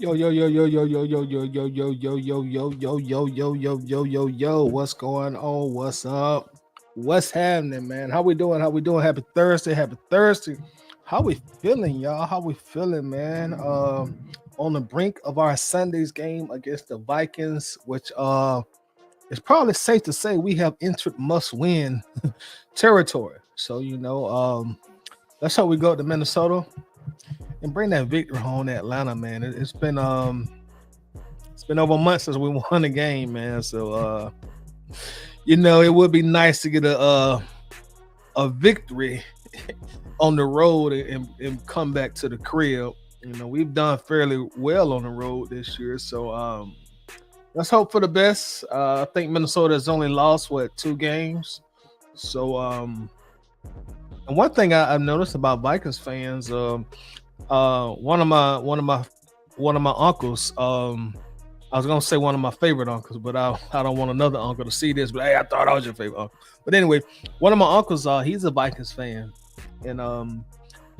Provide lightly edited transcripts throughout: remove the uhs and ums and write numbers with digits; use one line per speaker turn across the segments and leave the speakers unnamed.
Yo, yo, yo, yo, yo, yo, yo, yo, yo, yo, yo, yo, yo, yo, yo, yo, yo, yo, yo, yo. What's going on? What's up? What's happening, man? How we doing? How we doing? Happy Thursday. Happy Thursday. How we feeling, y'all? How we feeling, man? On the brink of our Sunday's game against the Vikings, which it's probably safe to say we have entered must-win territory. So, let's hope we go to Minnesota and bring that victory home to Atlanta, man. It's been over a month since we won the game, man. So it would be nice to get a victory on the road and come back to the crib. We've done fairly well on the road this year, so let's hope for the best. I think Minnesota has only lost two games. So and one thing I've noticed about Vikings fans, one of my uncles, I was gonna say one of my favorite uncles, but I don't want another uncle to see this. But hey, I thought I was your favorite uncle. But anyway, one of my uncles, he's a Vikings fan, and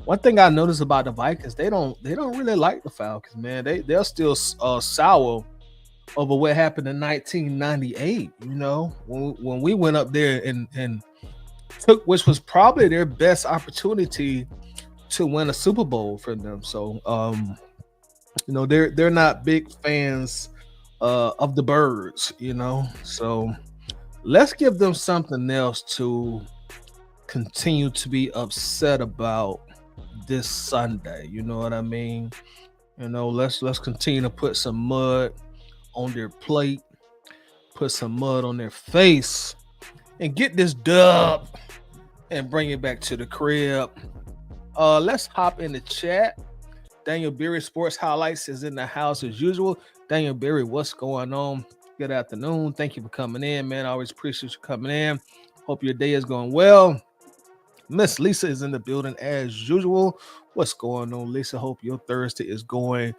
one thing I noticed about the Vikings, they don't really like the Falcons, man. They're still sour over what happened in 1998. When we went up there and took, which was probably their best opportunity to win a Super Bowl for them. So they're not big fans of the birds, So let's give them something else to continue to be upset about this Sunday. You know what I mean? Let's continue to put some mud on their plate, put some mud on their face, and get this dub and bring it back to the crib. Let's hop in the chat. Daniel Berry Sports Highlights is in the house as usual. Daniel Berry, what's going on? Good afternoon. Thank you for coming in, man. I always appreciate you coming in. Hope your day is going well. Miss Lisa is in the building as usual. What's going on, Lisa? Hope your Thursday is going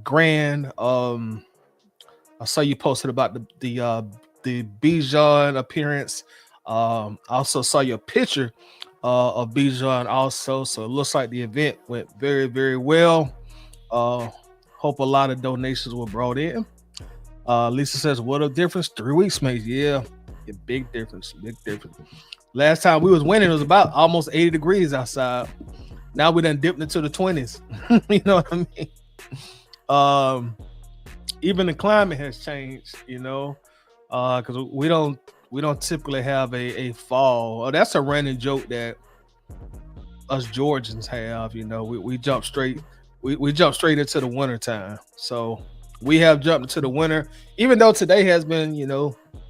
grand. I saw you posted about the Bijan appearance. I also saw your picture of Bijan also. So it looks like the event went very, very well. Hope a lot of donations were brought in. Lisa says, what a difference 3 weeks makes. Yeah, a big difference. Last time we was winning, it was about almost 80 degrees outside. Now we done dipped into the 20s. You know what I mean? Even the climate has changed, because we don't typically have a fall. Oh, that's a running joke that us Georgians have. We jump straight. We jump straight into the winter time. So we have jumped into the winter, even though today has been,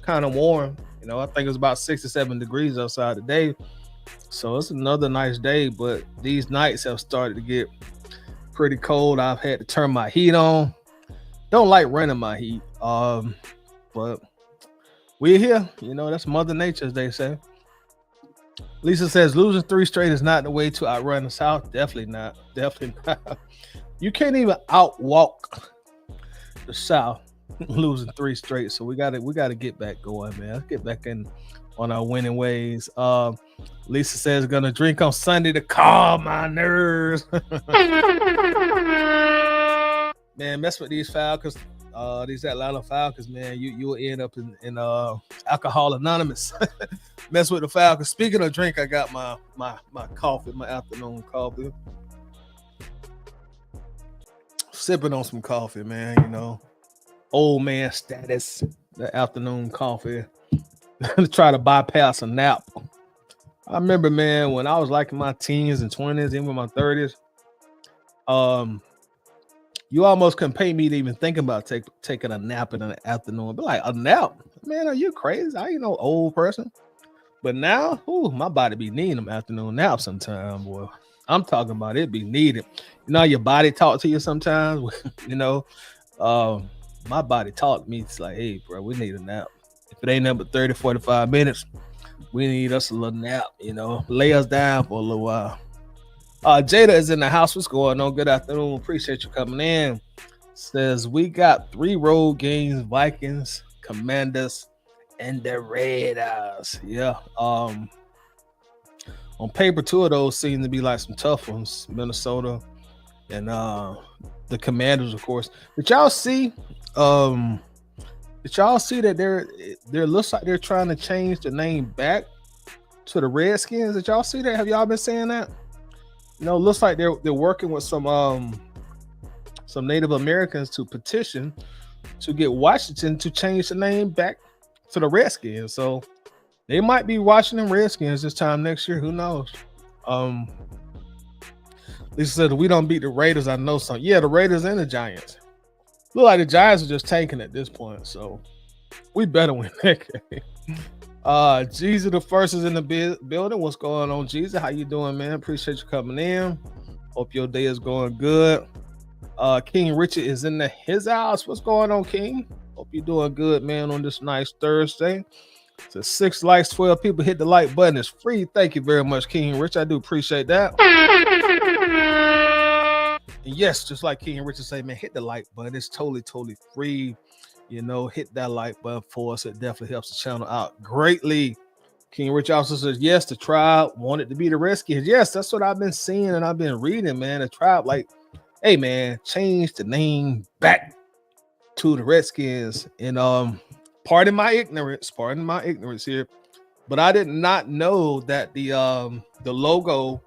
kind of warm. I think it's about 67 degrees outside today. So it's another nice day, but these nights have started to get pretty cold. I've had to turn my heat on. Don't like running my heat. But we're here. That's Mother Nature, as they say. Lisa says losing 3 straight is not the way to outrun the South. Definitely not. You can't even outwalk the South losing 3 straight. So we gotta get back going, man. Let's get back in on our winning ways. Lisa says gonna drink on Sunday to calm my nerves. Man, mess with these Falcons, these Atlanta Falcons, man. You will end up in Alcohol Anonymous. Mess with the Falcons. Speaking of drink, I got my coffee, my afternoon coffee. Sipping on some coffee, man. Old man status. The afternoon coffee. Try to bypass a nap. I remember, man, when I was like in my teens and 20s, even my 30s. You almost couldn't pay me to even think about taking a nap in the afternoon. But like, a nap? Man, are you crazy? I ain't no old person. But now, my body be needing them afternoon naps sometimes, boy. I'm talking about it be needed. Your body talk to you sometimes. My body talk to me. It's like, hey, bro, we need a nap. If it ain't nothing but 30, 45 minutes, we need us a little nap, lay us down for a little while. Jada is in the house. What's going on? Good afternoon. Appreciate you coming in. Says we got 3 road games: Vikings, Commanders, and the Raiders. Yeah. On paper, 2 of those seem to be like some tough ones. Minnesota and the Commanders, of course. Did y'all see? Um, did y'all see that they're looks like they're trying to change the name back to the Redskins? Did y'all see that? Have y'all been saying that? Looks like they're working with some Native Americans to petition to get Washington to change the name back to the Redskins. So they might be Washington Redskins this time next year. Who knows? Lisa said, we don't beat the Raiders. I know some. Yeah, the Raiders and the Giants. Look like the Giants are just tanking at this point. So we better win that game. Jesus the First is in the building. What's going on, Jesus? How you doing, man? Appreciate you coming in. Hope your day is going good. King Richard is in his house. What's going on, King? Hope you're doing good, man, on this nice Thursday. So 6 likes, 12 people hit the like button. It's free. Thank you very much, King Rich. I do appreciate that. And yes, just like King Richard say, man, hit the like button. It's totally free. Hit that like button for us. It definitely helps the channel out greatly. King Rich also says, yes, the tribe wanted to be the Redskins. Yes, that's what I've been seeing and I've been reading, man. The tribe, like, hey, man, change the name back to the Redskins. And pardon my ignorance here, but I did not know that the logo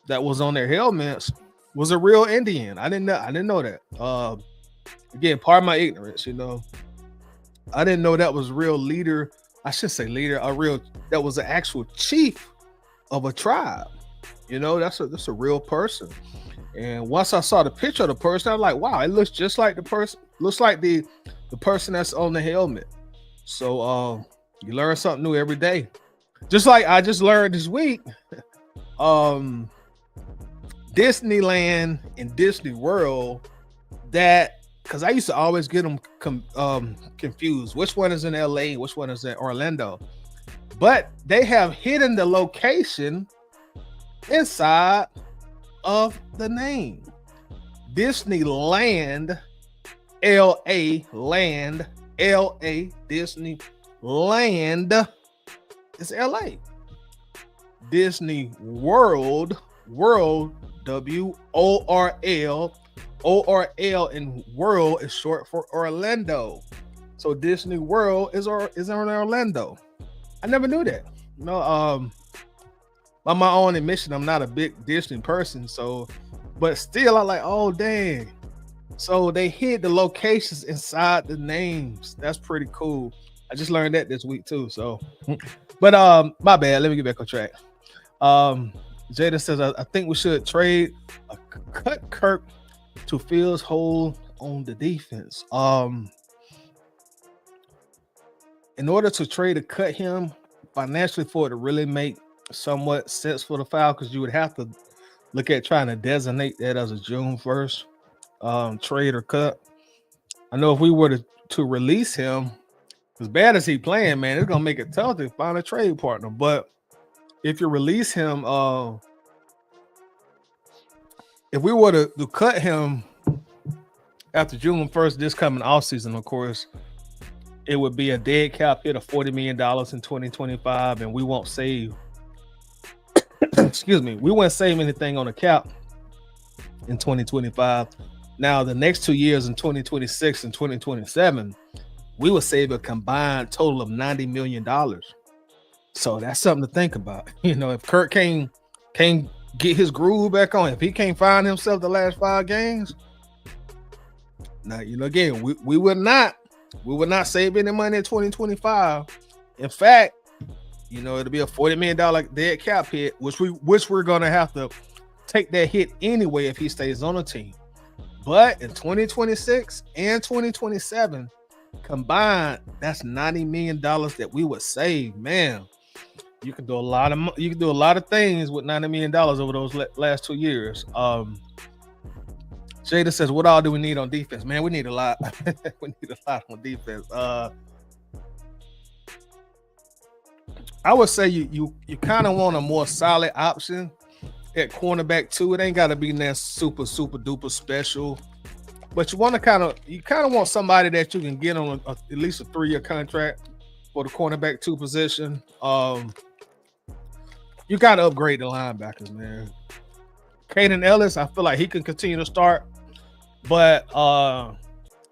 that was on their helmets was a real Indian. I didn't know that. Again, pardon my ignorance. I didn't know that was real leader. I should say leader. That was an actual chief of a tribe. That's a real person. And once I saw the picture of the person, I was like, wow, it looks just like the person. Looks like the person that's on the helmet. So you learn something new every day. Just like I just learned this week, Disneyland and Disney World, that because I used to always get them confused. Which one is in LA? Which one is in Orlando? But they have hidden the location inside of the name. Disneyland, LA, land, LA, Disneyland is LA. Disney World, WORL, ORL in world is short for Orlando. So Disney World is in Orlando. I never knew that. By my own admission, I'm not a big Disney person. So, but still, I'm like, oh dang. So they hid the locations inside the names. That's pretty cool. I just learned that this week too. So, but my bad. Let me get back on track. Jada says, I think we should cut Kirk to fill his hole on the defense. In order to cut him financially for it to really make somewhat sense for the foul, because you would have to look at trying to designate that as a June 1st trade or cut. I know if we were to release him, as bad as he playing, man, it's gonna make it tough to find a trade partner. But if you release him, if we were to cut him after June 1st, this coming off season, of course, it would be a dead cap hit of $40 million in 2025, and we won't save. Excuse me, we won't save anything on the cap in 2025. Now, the next 2 years in 2026 and 2027, we will save a combined total of $90 million. So that's something to think about. If Kirk can't get his groove back on, if he can't find himself the last 5 games, now again, we would not save any money in 2025. In fact, it'll be a $40 million dead cap hit, which we're gonna have to take that hit anyway if he stays on the team. But in 2026 and 2027 combined, that's $90 million that we would save. Man, you can do a lot of things with $90 million over those last 2 years. Jada says, what all do we need on defense? Man, we need a lot. We need a lot on defense. I would say you kind of want a more solid option at cornerback too. It ain't got to be that super duper special, but you kind of want somebody that you can get on at least a 3-year contract for the cornerback 2 position. You got to upgrade the linebackers, man. Caden Ellis, I feel like he can continue to start. But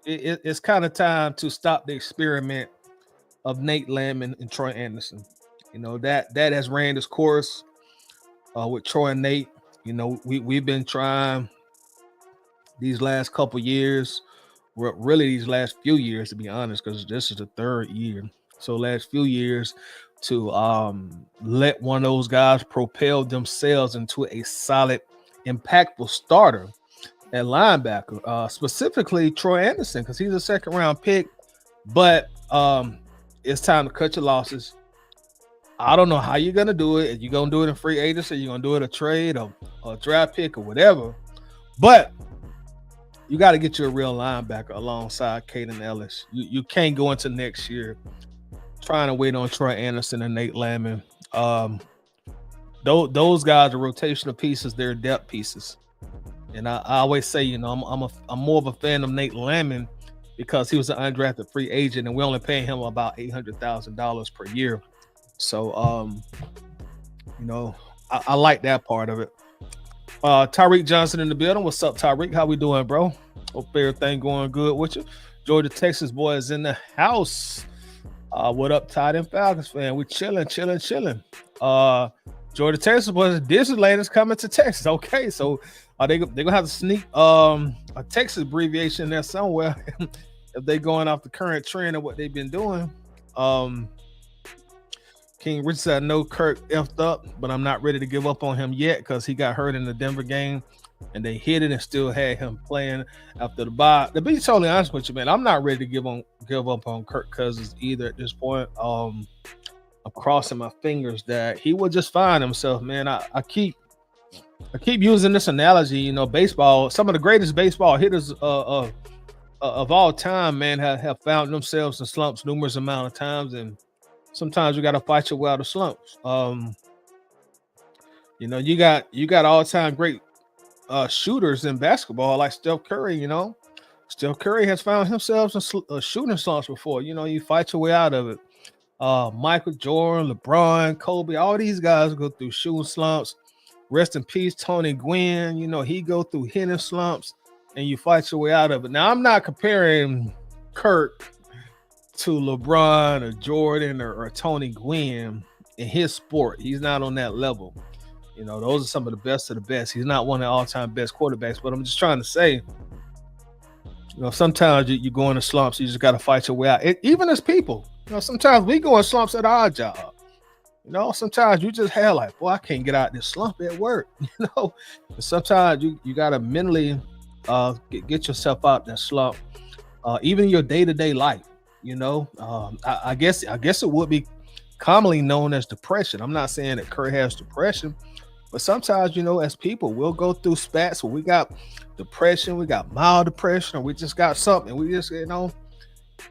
it's kind of time to stop the experiment of Nate Landman and Troy Anderson. That has ran its course with Troy and Nate. We've been trying these last couple years, really these last few years, to be honest, because this is the third year. So last few years to let one of those guys propel themselves into a solid, impactful starter at linebacker, specifically Troy Anderson, because he's a second round pick. But it's time to cut your losses. I don't know how you're gonna do it. If you're gonna do it in free agency, you're gonna do it a trade or a draft pick or whatever. But you got to get you a real linebacker alongside Caden Ellis. You can't go into next year trying to wait on Troy Anderson and Nate Landman. Those guys are rotational pieces. They're depth pieces. And I always say, I'm more of a fan of Nate Landman because he was an undrafted free agent, and we're only paying him about $800,000 per year. So, I like that part of it. Tyreek Johnson in the building. What's up, Tyreek? How we doing, bro? Hope everything going good with you. Georgia, Texas boy is in the house. What up, Tide and Falcons fan? We chilling. Georgia, Texas boys, Disneyland is coming to Texas. Okay, so they're gonna have to sneak a Texas abbreviation there somewhere if they're going off the current trend of what they've been doing. King Rich said, no, Kirk effed up, but I'm not ready to give up on him yet because he got hurt in the Denver game and they hit it and still had him playing after the bye. To be totally honest with you, man, I'm not ready to give up on Kirk Cousins either at this point. I'm crossing my fingers that he will just find himself, man. I keep using this analogy, baseball. Some of the greatest baseball hitters of all time, man, have found themselves in slumps numerous amount of times, and sometimes you got to fight your way out of slumps. You got all-time great shooters in basketball like Steph Curry. Steph Curry has found himself in shooting slumps before. You fight your way out of it. Michael Jordan, LeBron, Kobe, all these guys go through shooting slumps. Rest in peace, Tony Gwynn. He go through hitting slumps, and you fight your way out of it. Now, I'm not comparing Kirk to LeBron or Jordan or Tony Gwynn in his sport. He's not on that level. Those are some of the best of the best. He's not one of the all-time best quarterbacks, but I'm just trying to say, sometimes you go into slumps. You just got to fight your way out. Even as people, sometimes we go in slumps at our job. Sometimes you just have like, boy, I can't get out of this slump at work. Sometimes you got to mentally get yourself out that slump. Even in your day-to-day life. I guess it would be commonly known as depression. I'm not saying that Kirk has depression, but sometimes, as people, we'll go through spats where we got depression, we got mild depression, or we just got something. We just,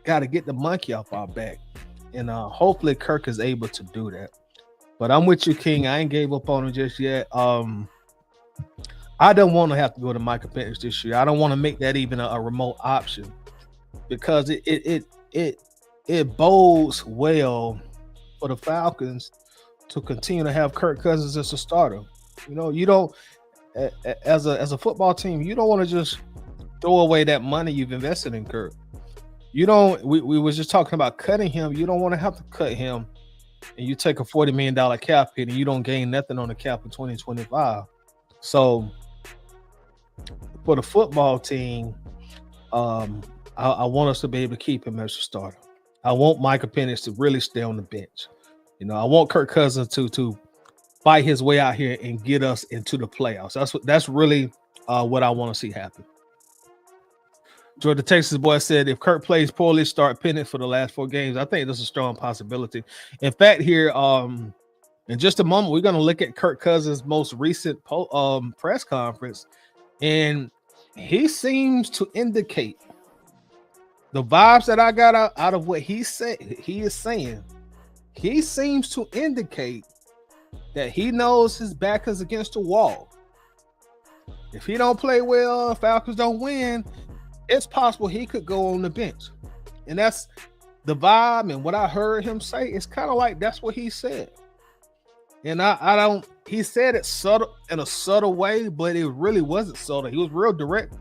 got to get the monkey off our back. And hopefully Kirk is able to do that. But I'm with you, King. I ain't gave up on him just yet. I don't want to have to go to Michael Penix this year. I don't want to make that even a remote option because it bodes well for the Falcons to continue to have Kirk Cousins as a starter. You don't, as a football team, you don't want to just throw away that money you've invested in Kirk. We was just talking about cutting him. You don't want to have to cut him, and you take a $40 million cap hit, and you don't gain nothing on the cap in 2025. So for the football team, I want us to be able to keep him as a starter. I want Michael Penix to really stay on the bench. I want Kirk Cousins to fight his way out here and get us into the playoffs. That's really what I want to see happen. Georgia, Texas boy said, if Kirk plays poorly, start Penix for the last 4 games. I think that's a strong possibility. In fact, here in just a moment, we're going to look at Kirk Cousins' most recent press conference, and he seems to indicate the vibes that I got out of what he said. He is saying he seems to indicate that he knows his back is against the wall. If he don't play well, Falcons don't win, it's possible he could go on the bench. And that's the vibe, and what I heard him say, it's kind of like that's what he said. And he said it subtle in a subtle way, but it really wasn't subtle. He was real direct.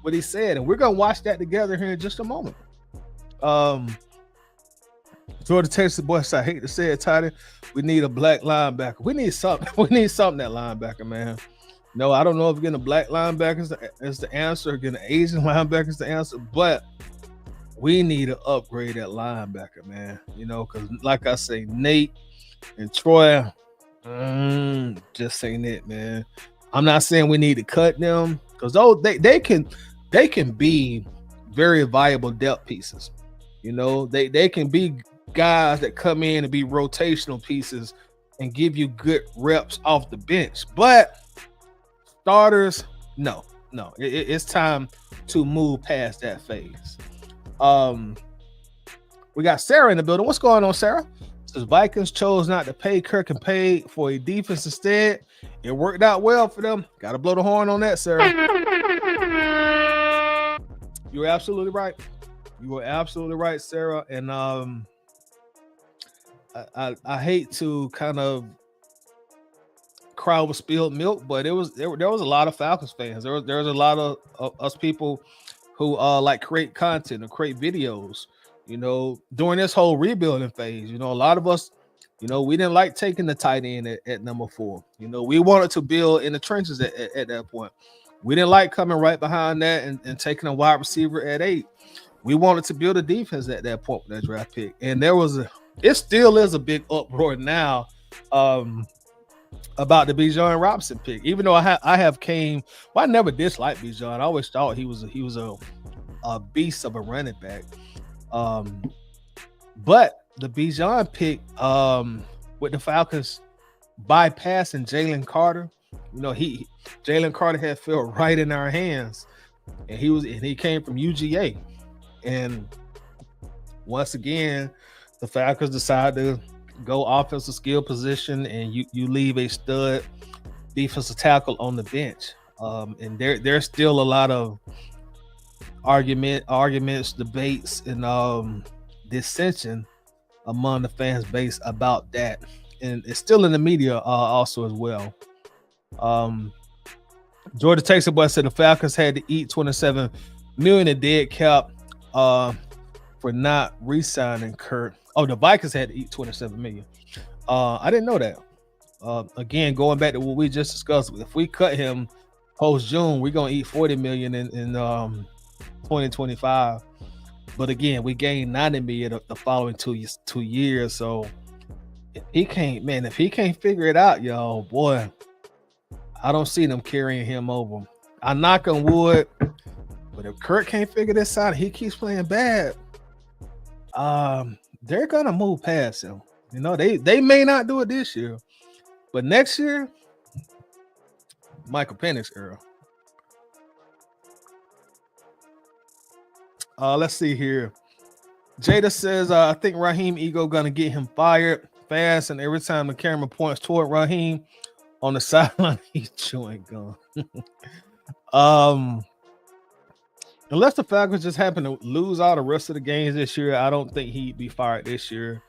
what he said, and we're gonna watch that together here in just a moment. Um, Jordan Texas boy, I hate to say it, Tidy. We need a black linebacker. We need something. We need something that linebacker, man. No, I don't know if getting a black linebacker is the answer, or getting an Asian linebacker is the answer, but we need to upgrade that linebacker, man. You know, because like I say, Nate and Troy, just ain't it, man. I'm not saying we need to cut them because those they can be very viable depth pieces. You know, they can be guys that come in and be rotational pieces and give you good reps off the bench. But starters, no. It's time to move past that phase. We got Sarah in the building. What's going on, Sarah? The Vikings chose not to pay Kirk and paid for a defense instead. It worked out well for them. Got to blow the horn on that, Sarah. You're absolutely right. You were absolutely right, Sarah. And I hate to kind of cry over spilled milk, but there was a lot of Falcons fans. There was a lot of us people who like create content and create videos. You know, during this whole rebuilding phase, you know, a lot of us, you know, we didn't like taking the tight end at number 4. You know, we wanted to build in the trenches at that point. We didn't like coming right behind that and taking a wide receiver at 8. We wanted to build a defense at that point with that draft pick. And it still is a big uproar now about the Bijan Robinson pick. Even though I never disliked Bijan. I always thought he was a beast of a running back. But the Bijan pick with the Falcons bypassing Jalen Carter, you know, Jalen Carter had fell right in our hands, and he came from UGA, and once again, the Falcons decided to go offensive skill position, and you leave a stud defensive tackle on the bench, and there's still a lot of arguments, debates, and dissension among the fans base about that, and it's still in the media also as well. Georgia Texas boy said the Falcons had to eat $27 million in dead cap for not re-signing Kirk. Oh, the Vikings had to eat $27 million. I didn't know that. Again, going back to what we just discussed, if we cut him post June, we're gonna eat $40 million in 2025. But again, we gained $90 million the following 2 years. So if he can't figure it out, y'all, boy, I don't see them carrying him over. I knock on wood, but if Kirk can't figure this out, he keeps playing bad. They're gonna move past him. You know, they may not do it this year, but next year, Michael Penix era. Let's see here. Jada says, I think Raheem ego gonna get him fired fast, and every time the camera points toward Raheem on the sideline, he's chewing gum. Unless the Falcons just happen to lose all the rest of the games this year, I don't think he'd be fired this year.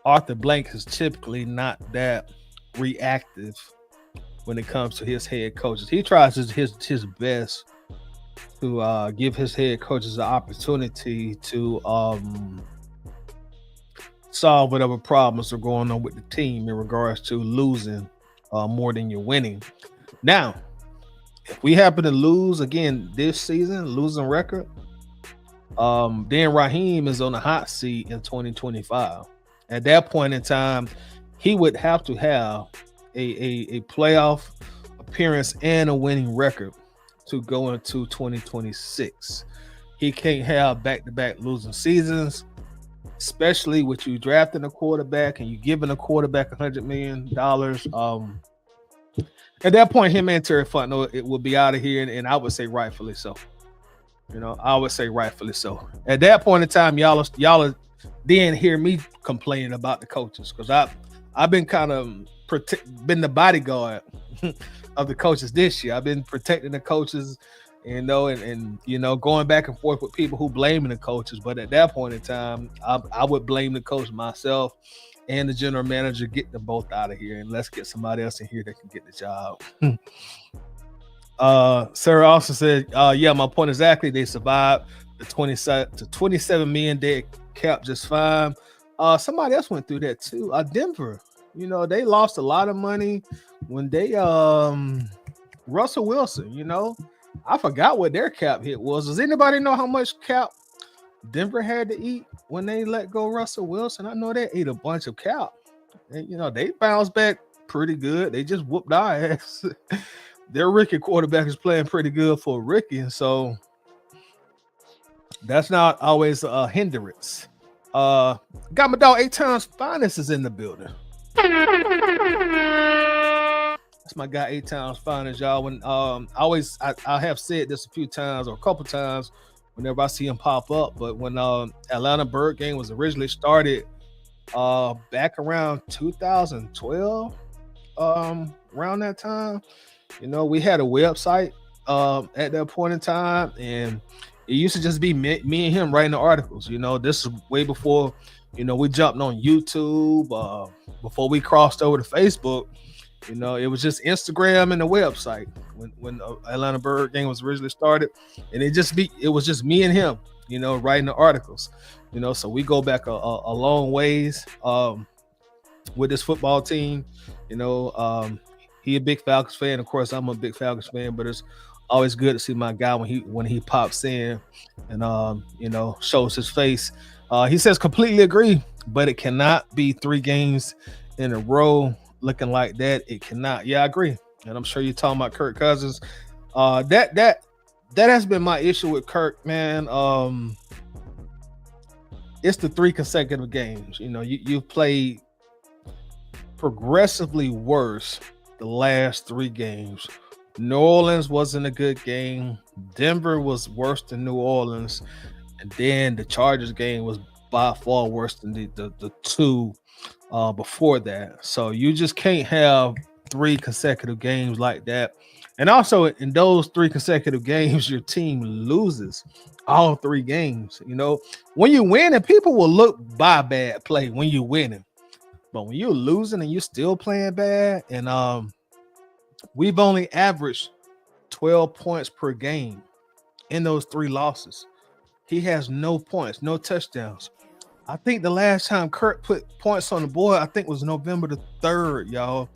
Arthur Blank is typically not that reactive when it comes to his head coaches. He tries his best to give his head coaches the opportunity to solve whatever problems are going on with the team in regards to losing more than you're winning. Now, if we happen to lose again this season, losing record, then Raheem is on the hot seat in 2025. At that point in time, he would have to have a playoff appearance and a winning record to go into 2026. He can't have back-to-back losing seasons, especially with you drafting a quarterback and you giving a quarterback $100 million. At that point, him and Terry Fontenot, it will be out of here, and I would say rightfully so. You know, I would say rightfully so. At that point in time, y'all didn't hear me complaining about the coaches, because I've been kind of been the bodyguard of the coaches this year. I've been protecting the coaches, you know, and you know, going back and forth with people who blaming the coaches. But at that point in time, I would blame the coach myself and the general manager. Get them both out of here, and let's get somebody else in here that can get the job. Sarah also said, yeah, my point exactly. They survived the 27 million dead cap just fine. Somebody else went through that too. Denver, they lost a lot of money when they Russell Wilson, I forgot what their cap hit was. Does anybody know how much cap Denver had to eat when they let go Russell Wilson? I know they ate a bunch of cap. And they bounced back pretty good. They just whooped our ass. Their rookie quarterback is playing pretty good for a rookie, and so that's not always a hindrance. Got my dog 8 times finest is in the building. That's my guy 8 times finest, y'all. When I have said this a few times or a couple times whenever I see him pop up, but when Atlanta Bird game was originally started back around 2012, around that time, we had a website at that point in time, and it used to just be me and him writing the articles. This is way before we jumped on YouTube, before we crossed over to Facebook. It was just Instagram and the website when Atlanta Bird game was originally started, and it was just me and him, writing the articles. So we go back a long ways with this football team. He a big Falcons fan. Of course, I'm a big Falcons fan, but it's always good to see my guy when he pops in and shows his face. He says completely agree, but it cannot be 3 games in a row looking like that. It cannot. Yeah, I agree. And I'm sure you're talking about Kirk Cousins. That has been my issue with Kirk, man. It's the 3 consecutive games. You've played progressively worse the last 3 games. New Orleans wasn't a good game. Denver was worse than New Orleans. And then the Chargers game was by far worse than the 2 before that. So you just can't have 3 consecutive games like that. And also in those 3 consecutive games, your team loses all 3 games. When you win, and people will look by bad play when you're winning. But when you're losing and you're still playing bad, and we've only averaged 12 points per game in those 3 losses. He has no points, no touchdowns. I think the last time Kirk put points on the board, I think was November the 3rd, y'all,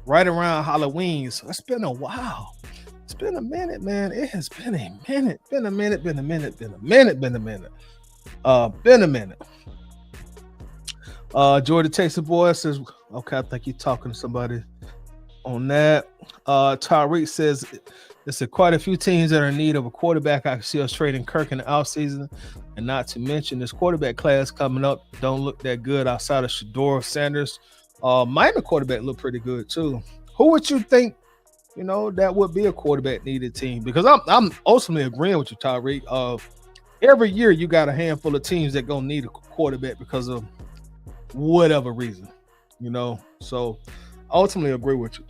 right around Halloween. So it's been a while. It's been a minute, man. It has been a minute. Been a minute. Jordan Texas boy says, okay, I think you're talking to somebody on that. Tyreek says there's quite a few teams that are in need of a quarterback. I can see us trading Kirk in the offseason, and not to mention this quarterback class coming up don't look that good outside of Shador Sanders. Miami quarterback look pretty good too. Who would you think that would be a quarterback needed team? Because I'm ultimately agreeing with you, Tyreek. Every year you got a handful of teams that gonna need a quarterback because of whatever reason, so ultimately agree with you.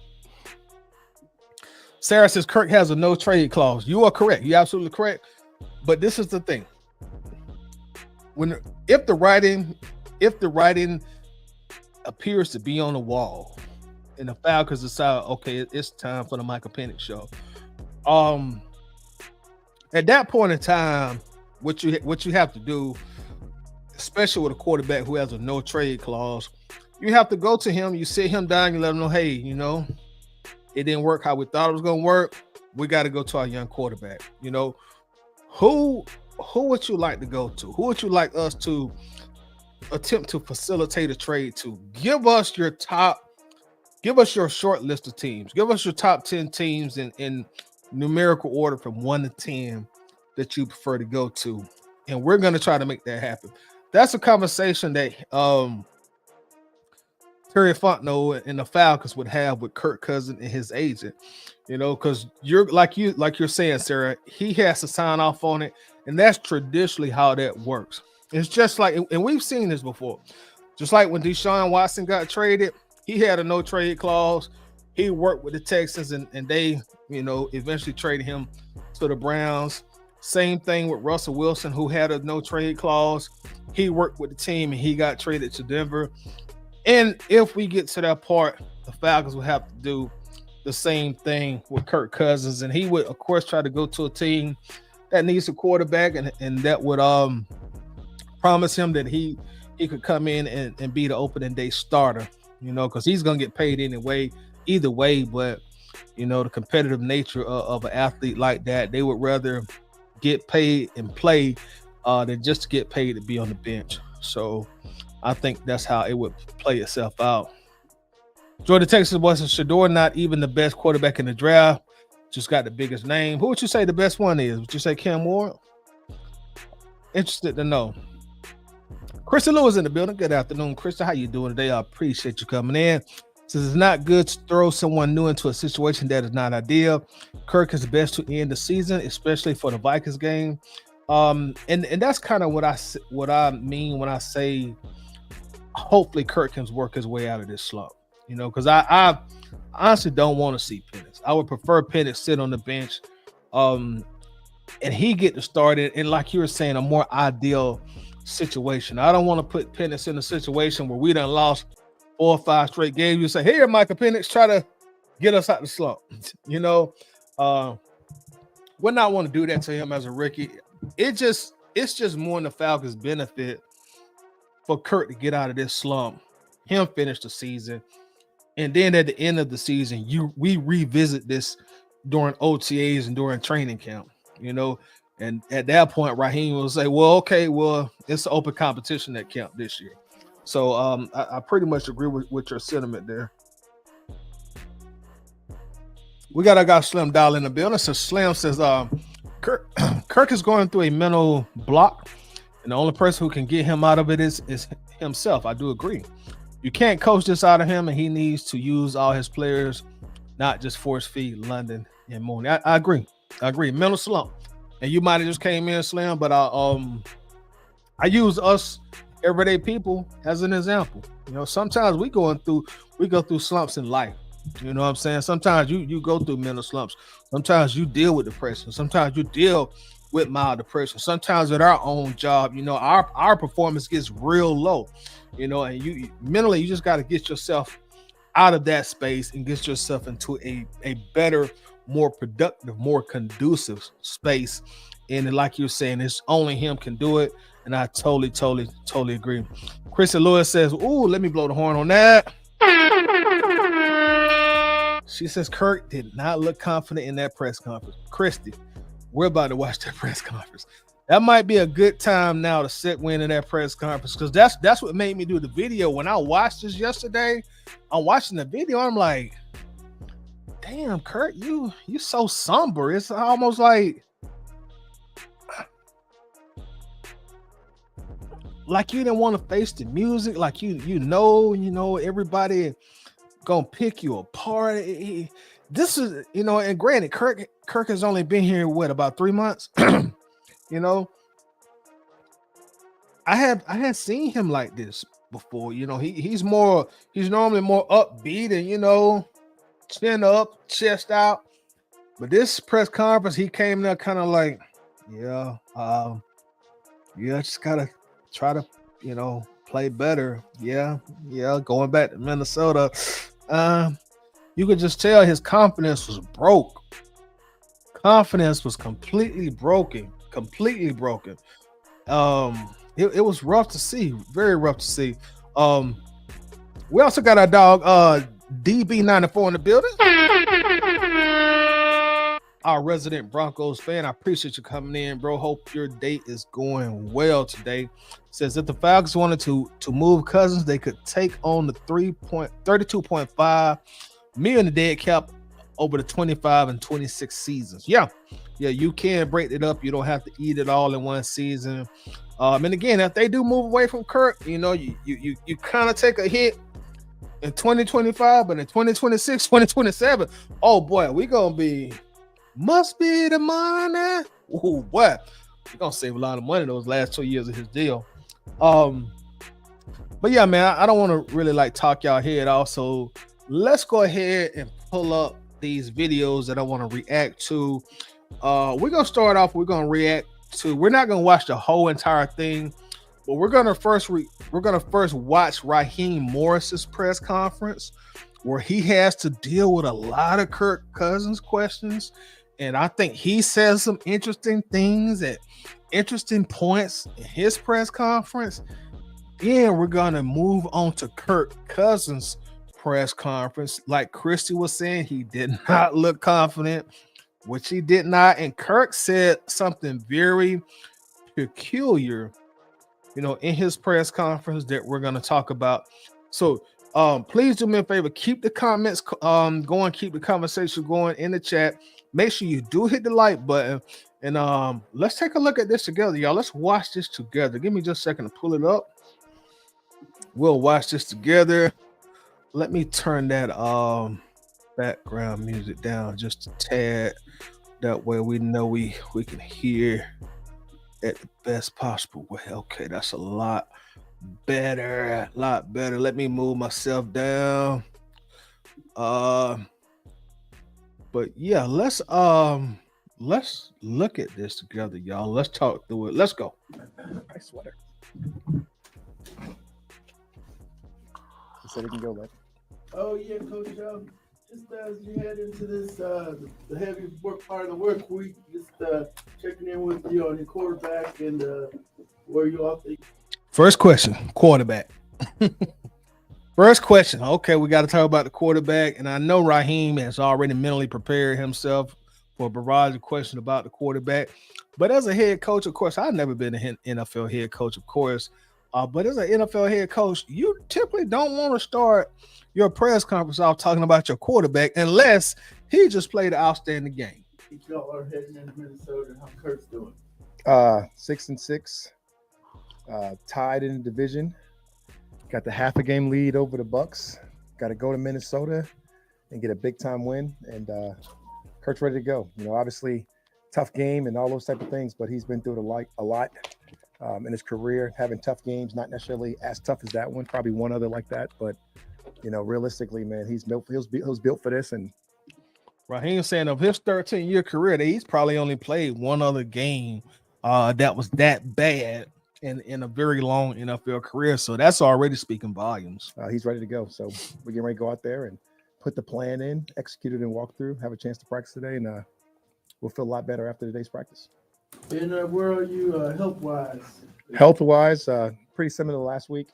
Sarah says Kirk has a no trade clause. You are correct. You're absolutely correct. But this is the thing. If the writing appears to be on the wall and the Falcons decide, okay, it's time for the Michael Penix show. At that point in time, what you have to do, especially with a quarterback who has a no trade clause, you have to go to him, you sit him down, you let him know, hey, it didn't work how we thought it was going to work. We got to go to our young quarterback. Who would you like to go to? Who would you like us to attempt to facilitate a trade to? Give us your short list of teams. Give us your top 10 teams in numerical order from 1 to 10 that you prefer to go to. And we're going to try to make that happen. That's a conversation that Terry Fontenot and the Falcons would have with Kirk Cousins and his agent, because you're saying, Sarah, he has to sign off on it, and that's traditionally how that works. It's just like, and we've seen this before, just like when Deshaun Watson got traded, he had a no trade clause. He worked with the Texans, and they, eventually traded him to the Browns. Same thing with Russell Wilson, who had a no trade clause. He worked with the team, and he got traded to Denver. And if we get to that part, the Falcons will have to do the same thing with Kirk Cousins, and he would, of course, try to go to a team that needs a quarterback, and that would promise him that he could come in and be the opening day starter, because he's gonna get paid anyway, either way. But the competitive nature of an athlete like that, they would rather get paid and play than just to get paid to be on the bench. So I think that's how it would play itself out. Jordan Texas was Shador not even the best quarterback in the draft, just got the biggest name. Who would you say the best one is? Would you say Cam Ward? Interested to know. Krista Lewis in the building. Good afternoon, Krista. How you doing today? I appreciate you coming in. Says it's not good to throw someone new into a situation that is not ideal. Kirk is best to end the season, especially for the Vikings game. And that's kind of what I mean when I say hopefully Kirk can work his way out of this slump. Because I honestly don't want to see Penix. I would prefer Penix sit on the bench, and he get to start it. And like you were saying, a more ideal situation. I don't want to put Penix in a situation where we done lost 4 or 5 straight games. You say, "Here, Michael Penix, try to get us out the slump." Would not want to do that to him as a rookie. It's just more in the Falcons' benefit for Kirk to get out of this slump, him finish the season, and then at the end of the season, we revisit this during OTAs and during training camp, and at that point, Raheem will say, well, okay, it's an open competition at camp this year. So I pretty much agree with your sentiment there. We got our guy Slim Dial in the building. So Slim says, Kirk is going through a mental block, and the only person who can get him out of it is himself. I do agree. You can't coach this out of him, and he needs to use all his players, not just force feed London and Mooney. I agree. Mental slump. And you might have just came in, Slim, but I use us everyday people as an example. Sometimes we go through slumps in life. You know what I'm saying? Sometimes you go through mental slumps. Sometimes you deal with depression. Sometimes you deal with mild depression. Sometimes at our own job, our performance gets real low. And you mentally, you just got to get yourself out of that space and get yourself into a better, more productive, more conducive space. And like you're saying, it's only him can do it. And I totally agree. Krista Lewis says, ooh, let me blow the horn on that. She says Kirk did not look confident in that press conference. Christy, we're about to watch that press conference. That might be a good time now to sit in that press conference, because that's what made me do the video. When I watched this yesterday, I'm watching the video. I'm like, damn, Kirk, you so somber. It's almost like you didn't want to face the music. Like everybody gonna pick you apart. This is, and granted, Kirk has only been here about 3 months. I had seen him like this before. He's normally more upbeat and chin up, chest out. But this press conference, he came there kind of like, just gotta try to play better. Going back to Minnesota, you could just tell his confidence was broke. Confidence was completely broken. It was rough to see, very rough to see. We also got our dog DB94 in the building, our resident Broncos fan. I appreciate you coming in, bro. Hope your day is going well today. Says if the Falcons wanted to move Cousins, they could take on the $32.5 million in dead cap over the 25 and 26 seasons. Yeah, you can break it up. You don't have to eat it all in one season. And again, if they do move away from Kirk, you kind of take a hit in 2025, but in 2026, 2027, oh boy, we gonna be must be the money. Oh boy, we're gonna save a lot of money those last 2 years of his deal. But yeah, man, I don't want to really talk y'all head off. So let's go ahead and pull up these videos that I want to react to. We're gonna start off. We're gonna react to. We're not gonna watch the whole entire thing, but we're gonna first watch Raheem Morris's press conference. where he has to deal with a lot of Kirk Cousins questions. And I think he says some interesting things at interesting points in his press conference. Then we're going to move on to Kirk Cousins' press conference. Like Christy was saying, he did not look confident, which he did not. And Kirk said something very peculiar, in his press conference that we're going to talk about. So please do me a favor, keep the comments going, keep the conversation going in the chat. Make sure you do hit the like button, and let's take a look at this together, y'all. Let's watch this together. Give me just a second to pull it up. We'll watch this together. Let me turn that background music down just a tad. That way we know we can hear at the best possible way. Okay, that's a lot better. Let me move myself down. But yeah, let's look at this together, y'all. Let's talk through it. Let's go.
Nice sweater. He said he can go left.
Oh yeah, Coach. Just as you head into this the heavy work part of the work week, just checking in with you on your quarterback and where you all think.
First question, quarterback. First question. Okay, we got to talk about the quarterback, and I know Raheem has already mentally prepared himself for a barrage of questions about the quarterback. But as a head coach, of course, I've never been an NFL head coach, of course. But as an NFL head coach, you typically don't want to start your press conference off talking about your quarterback unless he just played an outstanding game.
Y'all are heading into Minnesota. How Kirk's doing?
6-6. Tied in the division. Got the half a game lead over the Bucks. Got to go to Minnesota and get a big time win. And Kirk's ready to go. Obviously, tough game and all those type of things, but he's been through it a lot in his career, having tough games. Not necessarily as tough as that one. Probably one other like that, but realistically, man, he was built for this. And
Raheem saying of his 13-year career, that he's probably only played one other game that was that bad in a very long NFL career. So that's already speaking volumes.
He's ready to go. So we're getting ready to go out there and put the plan in, execute it, and walk through. Have a chance to practice today, and we'll feel a lot better after today's practice.
And where are you health-wise?
Health-wise, pretty similar to last week.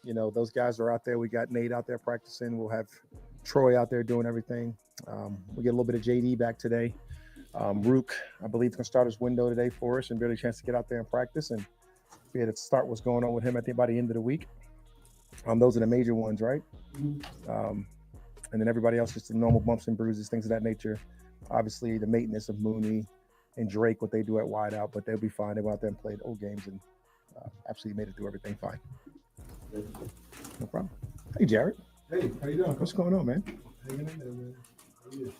Those guys are out there. We got Nate out there practicing. We'll have Troy out there doing everything. We get a little bit of JD back today. Rook, I believe, is going to start his window today for us and get a chance to get out there and practice. And we had to start what's going on with him, I think, by the end of the week. Those are the major ones, right? Mm-hmm. And then everybody else, just the normal bumps and bruises, things of that nature. Obviously, the maintenance of Mooney and Drake, what they do at wideout, but they'll be fine. They went out there and played old games and absolutely made it through everything fine. No problem. Hey, Jared.
Hey, how you doing?
What's going on, man?
Hanging in there, man. How are you?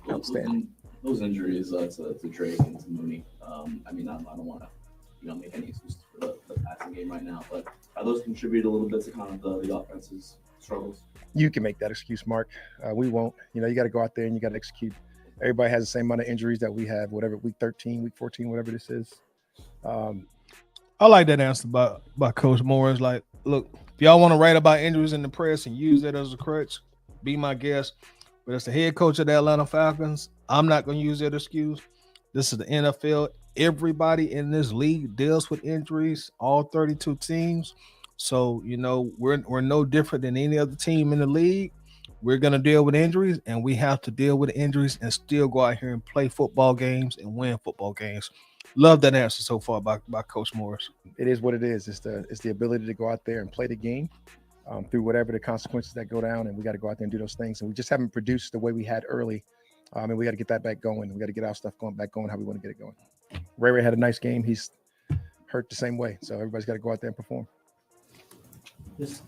Outstanding.
Those injuries to Drake and to Mooney. I don't want to make any excuses for the passing game right now, but are those contribute a little bit to kind of the offense's struggles?
You can make that excuse, Mark. We won't. You got to go out there and you got to execute. Everybody has the same amount of injuries that we have, whatever, week 13, week 14, whatever this is.
I like that answer by Coach Morris. Like, look, if y'all want to write about injuries in the press and use that as a crutch, be my guest. But as the head coach of the Atlanta Falcons, I'm not going to use that excuse. This is the NFL. Everybody in this league deals with injuries, all 32 teams. So, we're no different than any other team in the league. We're going to deal with injuries, and we have to deal with injuries and still go out here and play football games and win football games. Love that answer so far by Coach Morris.
It is what it is. It's the ability to go out there and play the game through whatever the consequences that go down, and we got to go out there and do those things. And we just haven't produced the way we had early, and we got to get that back going. We got to get our stuff back going how we want to get it going. Ray had a nice game. He's hurt the same way, so everybody's got to go out there and perform.
This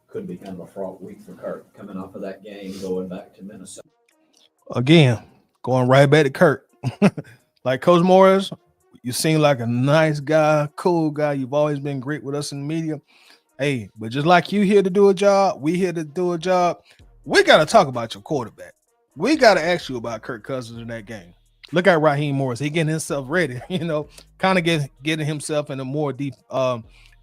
could be kind of a fraught week for Kirk coming off of that game, going back to Minnesota.
Again, going right back to Kirk. Like Coach Morris, you seem like a nice guy, cool guy. You've always been great with us in the media. Hey, but just like you here to do a job, we here to do a job. We got to talk about your quarterback. We got to ask you about Kirk Cousins in that game. Look at Raheem Morris. He getting himself ready, kind of getting himself in a more deep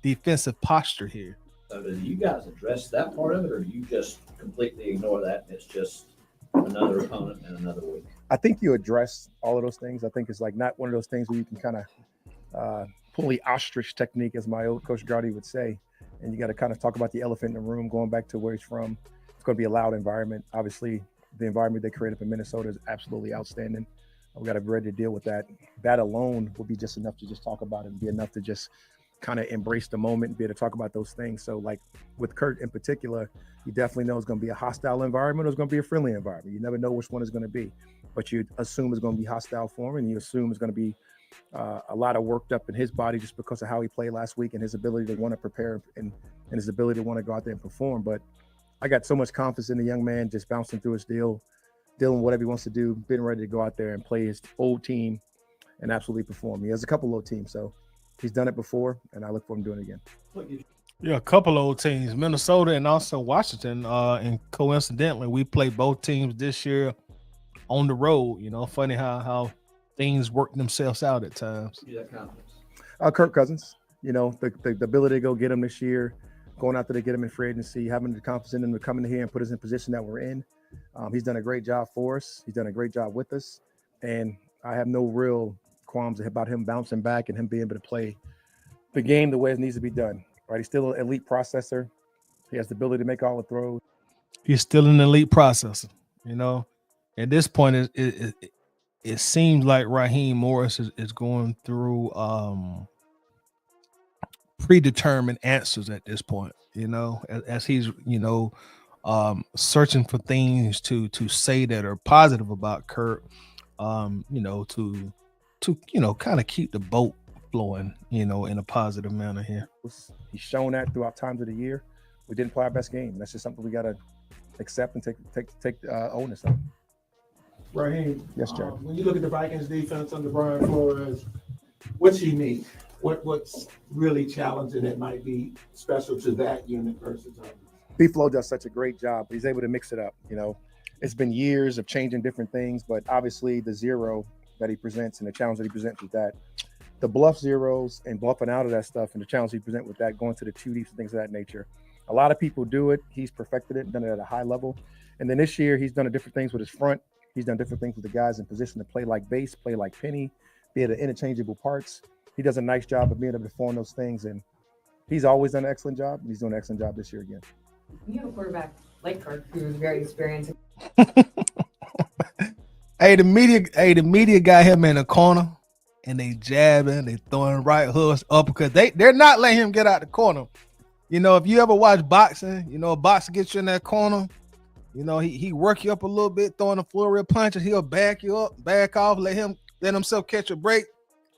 defensive posture here.
So do you guys address that part of it, or do you just completely ignore that and it's just another opponent and another week?
I think you address all of those things. I think it's like not one of those things where you can kind of pull the ostrich technique, as my old coach Gardy would say, and you got to kind of talk about the elephant in the room, going back to where he's from. It's going to be a loud environment. Obviously, the environment they create up in Minnesota is absolutely outstanding. We got to be ready to deal with that. That alone will be just enough to just talk about it and be enough to just kind of embrace the moment and be able to talk about those things. So like with Kurt in particular, you definitely know it's going to be a hostile environment or it's going to be a friendly environment. You never know which one is going to be, but you assume it's going to be hostile for him, and you assume it's going to be a lot of worked up in his body just because of how he played last week and his ability to want to prepare and his ability to want to go out there and perform. But I got so much confidence in the young man just bouncing through his dealing whatever he wants to do, being ready to go out there and play his old team and absolutely perform. He has a couple old teams, so he's done it before, and I look for him doing it again.
Yeah, a couple old teams, Minnesota and also Washington. And coincidentally, we played both teams this year on the road. You know, funny how things work themselves out at times.
Yeah, confidence.
Kirk Cousins, you know, the ability to go get him this year, going out there to get him in free agency, having the confidence in him to come in here and put us in the position that we're in. He's done a great job for us. He's done a great job with us. And I have no real qualms about him bouncing back and him being able to play the game the way it needs to be done. Right? He's still an elite processor. He has the ability to make all the throws.
He's still an elite processor. You know, at this point, it seems like Raheem Morris is going through predetermined answers at this point. You know, as he's searching for things to say that are positive about Kirk. You know, to kind of keep the boat flowing, you know, in a positive manner here.
He's shown that throughout times of the year. We didn't play our best game. That's just something we got to accept and take onus on.
Raheem,
yes, Jack.
When you look at the Vikings defense under Brian Flores, what's unique? What's really challenging that might be special to that unit versus others?
B-Flow does such a great job. He's able to mix it up. You know, it's been years of changing different things, but obviously the zero that he presents and the challenge that he presents with that, the bluff zeros and bluffing out of that stuff and the challenge he presents with that, going to the two deeps and things of that nature. A lot of people do it. He's perfected it, done it at a high level. And then this year, he's done different things with his front. He's done different things with the guys in position to play like base, play like penny, be at interchangeable parts. He does a nice job of being able to form those things. And he's always done an excellent job. He's doing an excellent job this year again.
You have a quarterback like Kirk who's very experienced.
The media got him in the corner and they jabbing, they throwing right hooks up because they're not letting him get out the corner. You know, if you ever watch boxing, you know, a boxer gets you in that corner, you know, he work you up a little bit, throwing a flurry of punches, he'll back you up, back off, let himself catch a break,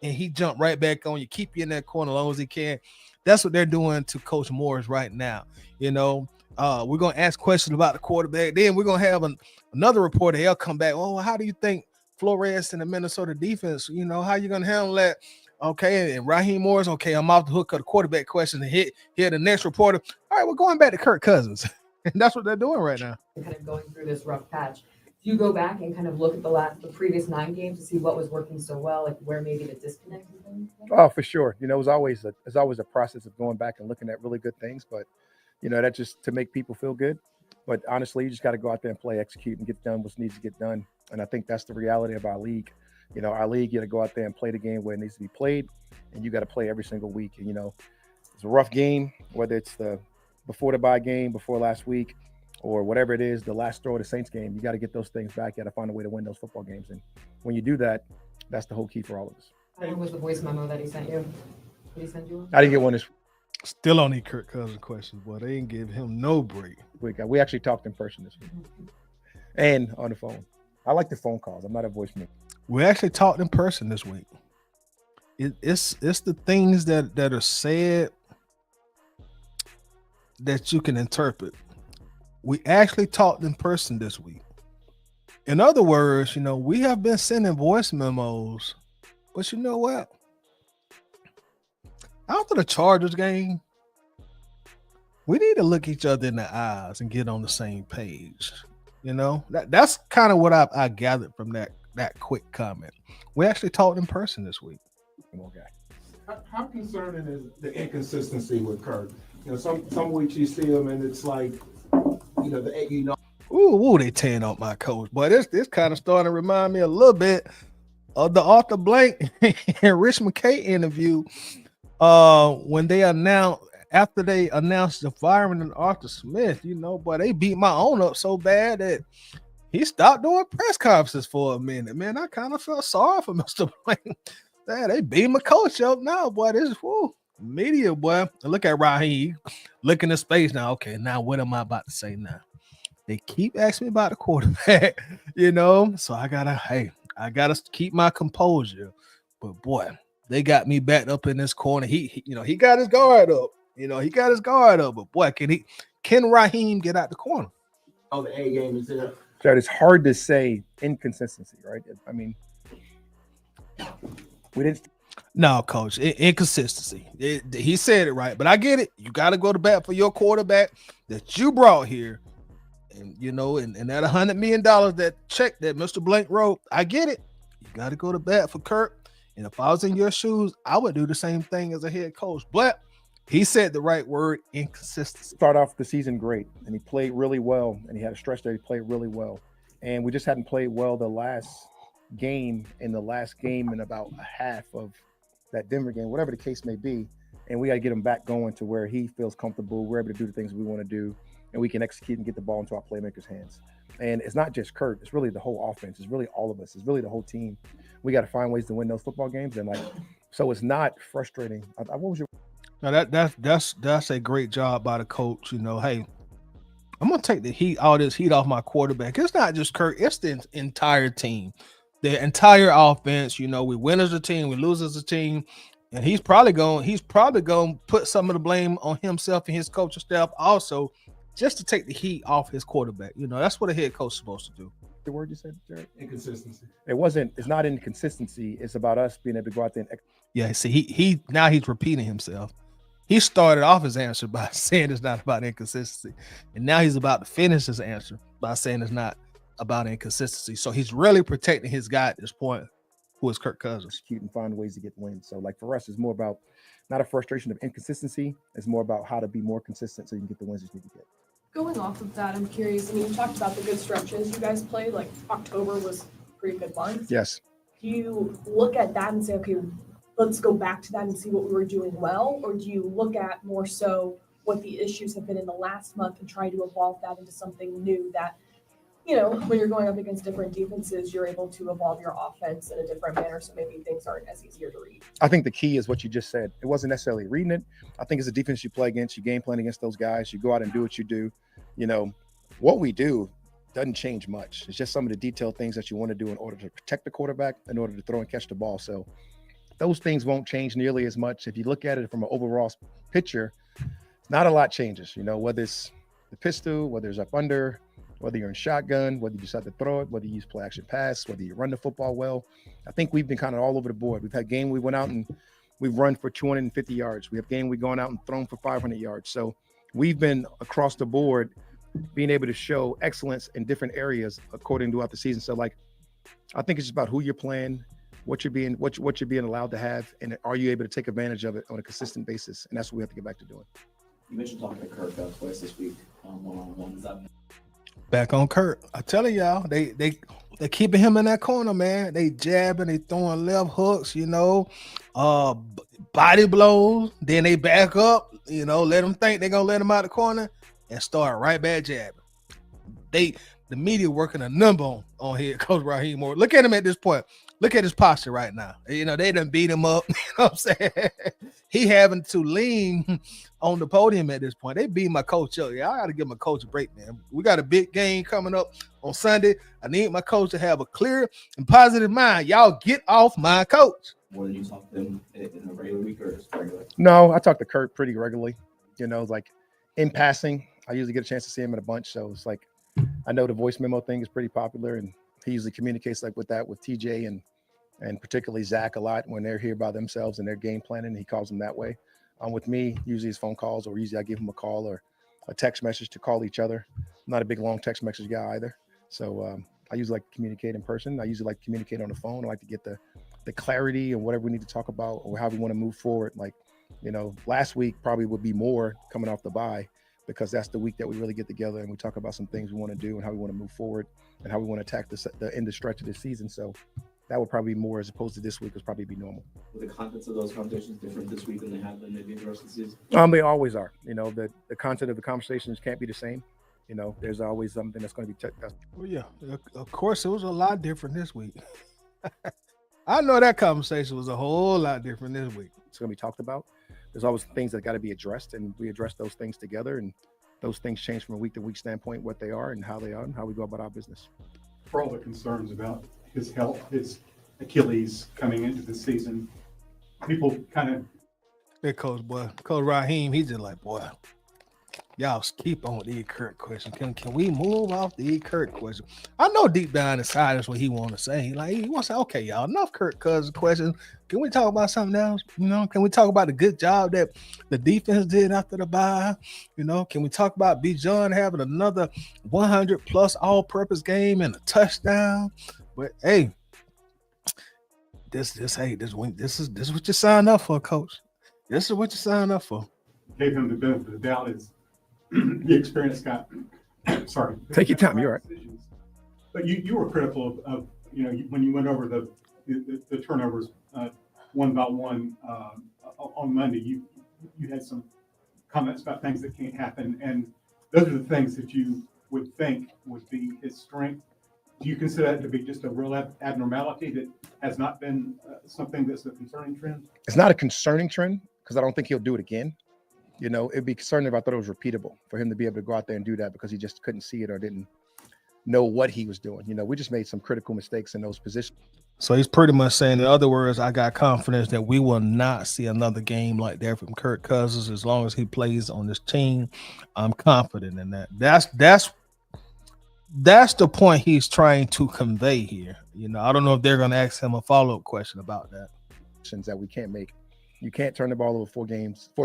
and he jump right back on you, keep you in that corner as long as he can. That's what they're doing to Coach Morris right now. You know, we're going to ask questions about the quarterback. Then we're going to have another reporter. He'll come back. Oh, how do you think Flores and the Minnesota defense, you know, how you going to handle that? Okay, and Raheem Morris, okay, I'm off the hook of the quarterback question and hit the next reporter. All right, we're going back to Kirk Cousins. And that's what they're doing right now.
Kind of going through this rough patch. Do you go back and kind of look at the previous 9 games to see what was working so well, like where maybe the disconnect has been?
Oh, for sure. You know, it's always a process of going back and looking at really good things, but you know, that's just to make people feel good. But honestly, you just got to go out there and play, execute, and get done what needs to get done. And I think that's the reality of our league. You know, our league, you got to go out there and play the game where it needs to be played, and you got to play every single week. And, you know, it's a rough game, whether it's the before the bye game, before last week, or whatever it is, the last throw of the Saints game. You got to get those things back. You got to find a way to win those football games. And when you do that, that's the whole key for all of us.
What was the voice memo that he sent you? Did he send you one?
I didn't get one this
Still on these Kirk Cousins questions, boy. They didn't give him no break.
week. We actually talked in person this week and on the phone. I like the phone calls. I'm not a voice memo.
We actually talked in person this week. It's the things that are said that you can interpret. We actually talked in person this week. In other words, you know, we have been sending voice memos, but you know what? After the Chargers game, we need to look each other in the eyes and get on the same page. You know, that's kind of what I gathered from that quick comment. We actually talked in person this week.
Okay.
How concerning is the inconsistency with Kirk? You know, some weeks you see them and it's like,
Ooh, they tearing up my coach. Boy, this kind of starting to remind me a little bit of the Arthur Blank and Rich McKay interview. When they announced after they announced the firing of Arthur Smith, boy, they beat my own up so bad that he stopped doing press conferences for a minute. Man, I kind of felt sorry for Mr. Blank. Man, they beat my coach up now, boy. This is media, boy. Look at Raheem. Look in the space now. Okay, now what am I about to say now? They keep asking me about the quarterback, So I gotta keep my composure. But boy, they got me backed up in this corner. He got his guard up. He got his guard up. But boy, can Raheem get out the corner?
oh, the A game is there.
Jared, it's hard to say inconsistency, right? I mean, we didn't.
No, coach, inconsistency. He said it right, but I get it. You got to go to bat for your quarterback that you brought here. And and that $100 million that check that Mr. Blank wrote, I get it. You got to go to bat for Kirk. And if I was in your shoes, I would do the same thing as a head coach. But he said the right word, inconsistency.
Start off the season great, and he played really well, and he had a stretch there. He played really well, and we just hadn't played well the last game in about a half of that Denver game, whatever the case may be. And we got to get him back going to where he feels comfortable. We're able to do the things we want to do, and we can execute and get the ball into our playmakers' hands. And it's not just Kurt; it's really the whole offense. It's really all of us. It's really the whole team. We got to find ways to win those football games, and so it's not frustrating. What was your?
Now that's a great job by the coach. Hey, I'm gonna take all this heat off my quarterback. It's not just Kirk; it's the entire team, the entire offense. We win as a team, we lose as a team, and he's probably going to put some of the blame on himself and his coaching staff also, just to take the heat off his quarterback. That's what a head coach is supposed to do.
The word you said, Jared?
Inconsistency.
It's not inconsistency. It's about us being able to go out there and.
Yeah, see, now he's repeating himself. He started off his answer by saying it's not about inconsistency, and now he's about to finish his answer by saying it's not about inconsistency. So he's really protecting his guy at this point, who is Kirk Cousins.
Execute and find ways to get wins. So, for us, it's more about not a frustration of inconsistency. It's more about how to be more consistent so you can get the wins that you need to get.
Going off of that, I'm curious. I mean, you talked about the good stretches you guys played. Like October was a pretty good month.
Yes.
Do you look at that and say, okay, let's go back to that and see what we were doing well? Or do you look at more so what the issues have been in the last month and try to evolve that into something new that, when you're going up against different defenses, you're able to evolve your offense in a different manner. So maybe things aren't as easier to read.
I think the key is what you just said. It wasn't necessarily reading it. I think it's a defense you play against, you game plan against those guys, you go out and do what you do. What we do doesn't change much. It's just some of the detailed things that you want to do in order to protect the quarterback, in order to throw and catch the ball. So those things won't change nearly as much. If you look at it from an overall picture, not a lot changes, whether it's the pistol, whether it's up under, whether you're in shotgun, whether you decide to throw it, whether you use play action pass, whether you run the football well. I think we've been kind of all over the board. We've had game we went out and we've run for 250 yards. We have game we've gone out and thrown for 500 yards. So we've been across the board being able to show excellence in different areas according throughout the season. So I think it's just about who you're playing, what you're being allowed to have, and are you able to take advantage of it on a consistent basis? And that's what we have to get back to doing.
You mentioned talking to Kirk twice this week one-on-one. Is that
Back on Kirk? I telling y'all, they keeping him in that corner, man. They jabbing, they throwing left hooks, body blows. Then they back up, let them think they're gonna let him out the corner and start right back jabbing. The media working a number on head coach Raheem Morris. Look at him at this point. Look at his posture right now. They done beat him up. You know what I'm saying? He having to lean on the podium at this point. They beat my coach up. Yeah, I got to give my coach a break, man. We got a big game coming up on Sunday. I need my coach to have a clear and positive mind. Y'all get off my coach.
More than you talk to them in a regular week or just regular?
No, I talk to Kurt pretty regularly. In passing, I usually get a chance to see him in a bunch. So it's I know the voice memo thing is pretty popular, and he usually communicates with TJ and particularly Zach a lot when they're here by themselves and they're game planning. He calls them that way. With me, usually it's phone calls, or usually I give him a call or a text message to call each other. I'm not a big long text message guy either. So I usually like to communicate in person. I usually like to communicate on the phone. I like to get the clarity and whatever we need to talk about or how we want to move forward. Last week probably would be more coming off the bye because that's the week that we really get together and we talk about some things we want to do and how we want to move forward and how we want to attack the end of stretch of this season. So that would probably be more as opposed to this week would probably be normal.
Were the contents of those conversations different this week than they have been maybe in the rest of the season?
They always are. The content of the conversations can't be the same. There's always something that's going to be
Well, yeah, of course, it was a lot different this week. I know that conversation was a whole lot different this week.
it's going to be talked about. There's always things that got to be addressed, and we address those things together. And those things change from a week to week standpoint, what they are and how they are, and how we go about our business.
For all the concerns about his health, his Achilles coming into the season, people kind of.
Hey, Coach Raheem, he's just like, boy, y'all keep on with the Kirk question. Can we move off the Kirk question? I know deep down inside that's what he want to say. He wants to say, okay, y'all, enough Kirk Cousins questions. Can we talk about something else? Can we talk about the good job that the defense did after the bye? Can we talk about Bijan having another 100+ all-purpose game and a touchdown? But hey, this is what you signed up for, Coach. This is what you signed up for.
Gave him the benefit of the doubt is the experience guy. Sorry.
Take your time. You're right.
But you were critical of when you went over the turnovers one by one on Monday. You had some comments about things that can't happen, and those are the things that you would think would be his strength. Do you consider that to be just a real abnormality that has not been something that's a concerning trend?
It's not a concerning trend because I don't think he'll do it again. It'd be concerning if I thought it was repeatable for him to be able to go out there and do that because he just couldn't see it or didn't know what he was doing. We just made some critical mistakes in those positions.
So he's pretty much saying, in other words, I got confidence that we will not see another game like that from Kirk Cousins as long as he plays on this team. I'm confident in that. That's the point he's trying to convey here. I don't know if they're going to ask him a follow-up question about that.
That we can't make. You can't turn the ball over four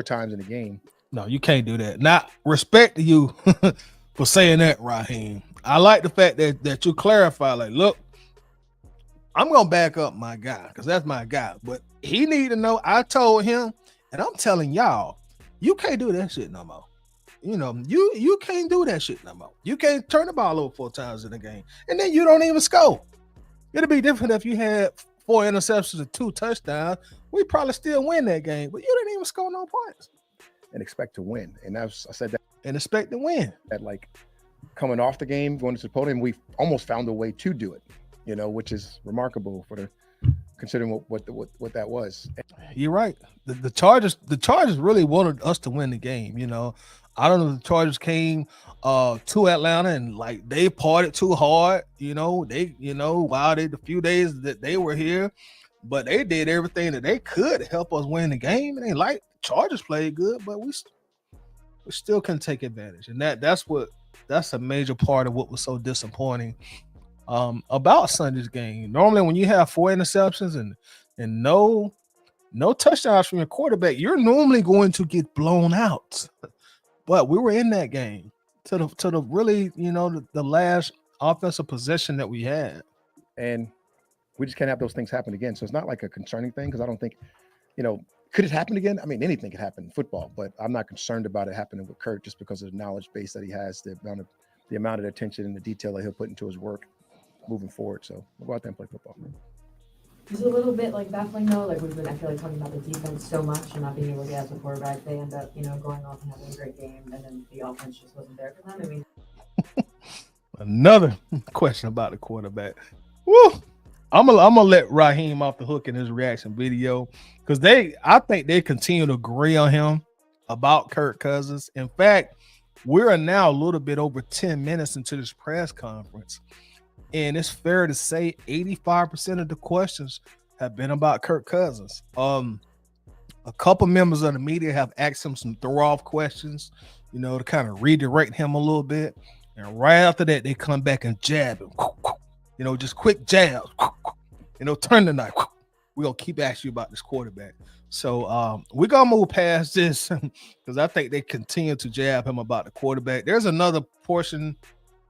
times in a game.
No, you can't do that. Now, respect to you for saying that, Raheem. I like the fact that you clarify, like, look, I'm going to back up my guy because that's my guy. But he need to know I told him, and I'm telling y'all, you can't do that shit no more. You can't do that shit no more. You can't turn the ball over 4 times in a game, and then you don't even score. It'd be different if you had 4 interceptions and 2 touchdowns. We probably still win that game, but you didn't even score no points.
And expect to win. And I said that.
And expect to win.
That coming off the game, going to the podium, we almost found a way to do it. Which is remarkable considering what that was.
You're right. The Chargers really wanted us to win the game. I don't know if the Chargers came to Atlanta and they partied too hard. While the few days that they were here, but they did everything that they could to help us win the game. And the Chargers played good, but we still couldn't take advantage. And that's a major part of what was so disappointing about Sunday's game. Normally, when you have 4 interceptions and no touchdowns from your quarterback, you're normally going to get blown out. But we were in that game to the really, the last offensive possession that we had.
And we just can't have those things happen again. So it's not like a concerning thing because I don't think, could it happen again? I mean, anything could happen in football, but I'm not concerned about it happening with Kirk just because of the knowledge base that he has, the amount of attention and the detail that he'll put into his work moving forward. So we'll go out there and play football.
It's a little bit baffling though. We've been, I feel talking about the defense so much and not being able to get as a quarterback. They end up, going off and having a great game, and then the offense just wasn't there for them. I mean,
another question about the quarterback. Woo! I'm gonna let Raheem off the hook in his reaction video because I think they continue to agree on him about Kirk Cousins. In fact, we're now a little bit over 10 minutes into this press conference. And it's fair to say 85% of the questions have been about Kirk Cousins. A couple members of the media have asked him some throw-off questions, to kind of redirect him a little bit. And right after that, they come back and jab him. Just quick jabs. Turn the knife. We're going to keep asking you about this quarterback. So we're going to move past this because I think they continue to jab him about the quarterback. There's another portion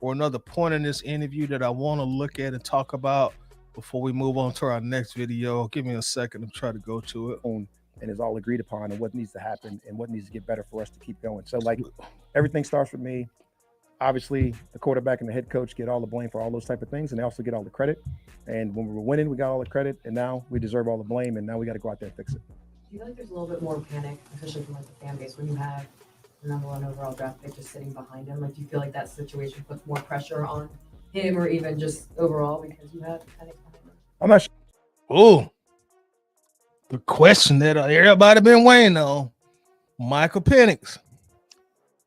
or another point in this interview that I want to look at and talk about before we move on to our next video. Give me a second to try to go to it.
On and is all agreed upon and what needs to happen and what needs to get better for us to keep going. So like everything starts with me. Obviously, the quarterback and the head coach get all the blame for all those type of things, and they also get all the credit. And when we were winning, we got all the credit, and now we deserve all the blame, and now we got to go out there and fix it.
Do you feel like there's a little bit more panic, especially from like the fan base, when you have the number one overall draft pick just sitting behind him? Like, do you feel like that situation puts more pressure on him, or even just overall because you have panic behind him?
I'm not sure.
Oh, the question that everybody been waiting on, Michael Penix.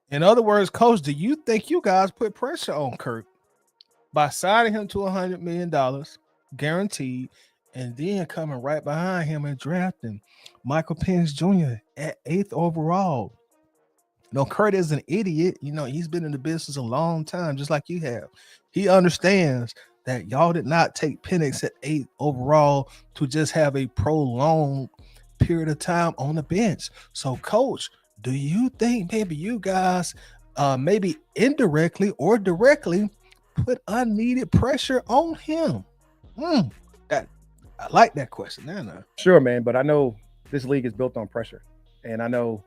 In other words, Coach, do you think you guys put pressure on Kirk by signing him to $100 million guaranteed, and then coming right behind him and drafting Michael Penix Jr. at 8th overall? No, Kurt is an idiot. You know, he's been in the business a long time, just like you have. He understands that y'all did not take Penix at 8th overall to just have a prolonged period of time on the bench. So, Coach, do you think maybe you guys maybe indirectly or directly put unneeded pressure on him? That I like that question. No.
Sure, man, but I know this league is built on pressure. And I know,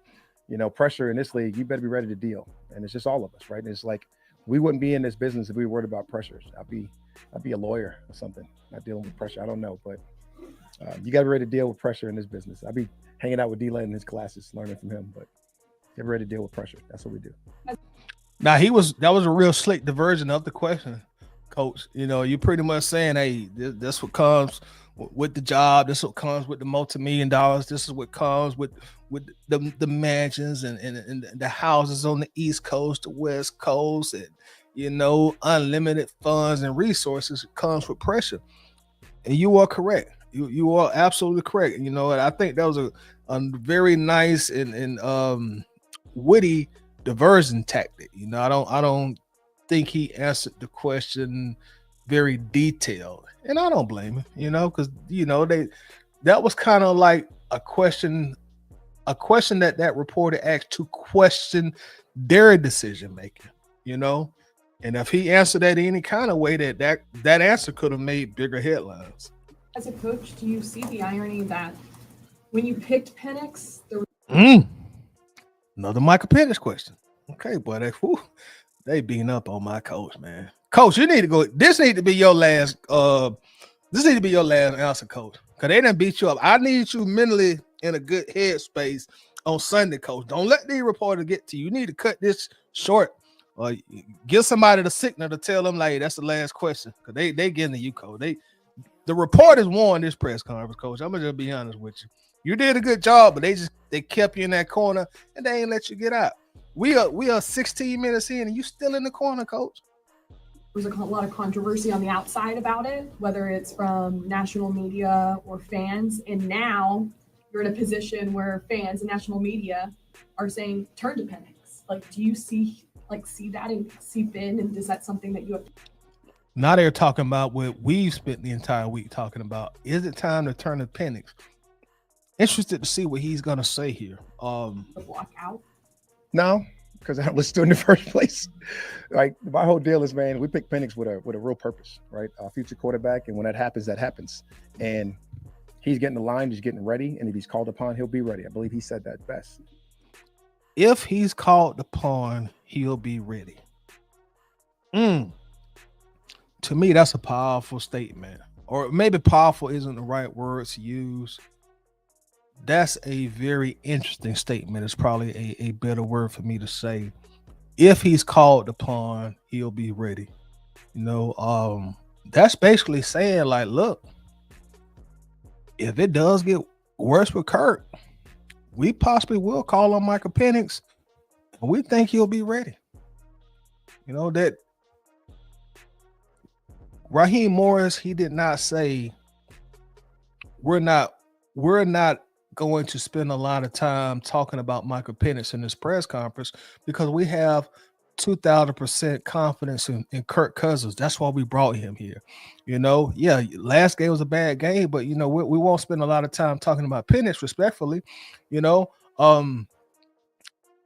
you know, pressure in this league, you better be ready to deal. And it's just all of us, right? And it's like we wouldn't be in this business if we were worried about pressures. I'd be a lawyer or something, not dealing with pressure. I don't know, but you got to be ready to deal with pressure in this business. I'd be hanging out with D-Lane in his classes, learning from him, but get ready to deal with pressure. That's what we do.
Now that was a real slick diversion of the question, Coach. You know, you're pretty much saying, hey, this what comes with the job. This what comes with the multi-million dollars. This is what comes with the mansions and the houses on the East Coast, the West Coast, and, you know, unlimited funds and resources. It comes with pressure. And you are correct. You are absolutely correct. You know, and I think that was a very nice and witty diversion tactic. You know, I don't think he answered the question very detailed, and I don't blame him. You know, because you know that was kind of like a question that reporter asked to question their decision making. You know, and if he answered that any kind of way, that answer could have made bigger headlines.
As a coach, do you see the irony that when you picked Penix, there was
Another Michael Penix question. Okay, boy, they beating up on my coach, man. Coach, you need to go. This need to be your last. This need to be your last answer, Coach, because they done beat you up. I need you mentally in a good headspace on Sunday, Coach. Don't let the reporter get to you. You need to cut this short, or give somebody the signal to tell them, like, that's the last question, because they getting to you, Coach. The reporters won this press conference, Coach. I'm gonna just be honest with you. You did a good job, but they kept you in that corner and they ain't let you get out. We are 16 minutes in and you still in the corner, Coach.
a lot of controversy on the outside about it, whether it's from national media or fans. And now you're in a position where fans and national media are saying, turn to Penix. Like, do you see that and seep in? And is that something that you have to?
Now they're talking about what we've spent the entire week talking about. Is it time to turn to Penix? Interested to see what he's gonna say here.
Block out?
No, because I don't listen to it in the first place. Like, my whole deal is, man, we pick Penix with a real purpose, right? Our future quarterback, and when that happens, that happens. And he's getting the line, he's getting ready, and if he's called upon, he'll be ready. I believe he said that best.
If he's called upon, he'll be ready. To me, that's a powerful statement. Or maybe powerful isn't the right word to use. That's a very interesting statement. It's probably a better word for me to say. If he's called upon, he'll be ready. You know, that's basically saying, like, look, if it does get worse with Kirk, we possibly will call on Michael Penix, and we think he'll be ready. You know, that Raheem Morris, he did not say we're not going to spend a lot of time talking about Michael Penix in this press conference because we have 2,000% confidence in Kirk Cousins. That's why we brought him here. You know, yeah, last game was a bad game, but you know, we won't spend a lot of time talking about Penix respectfully. You know,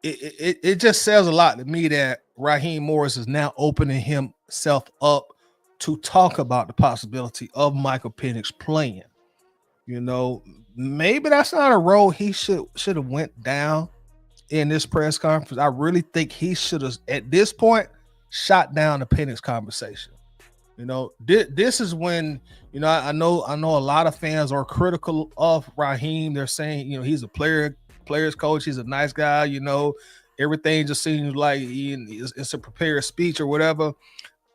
it just says a lot to me that Raheem Morris is now opening himself up to talk about the possibility of Michael Penix playing. You know, maybe that's not a role he should have went down in this press conference. I really think he should have, at this point, shot down the Penix conversation. You know, this is when, you know, I know a lot of fans are critical of Raheem. They're saying, you know, he's a player's coach. He's a nice guy. You know, everything just seems like it's a prepared speech or whatever.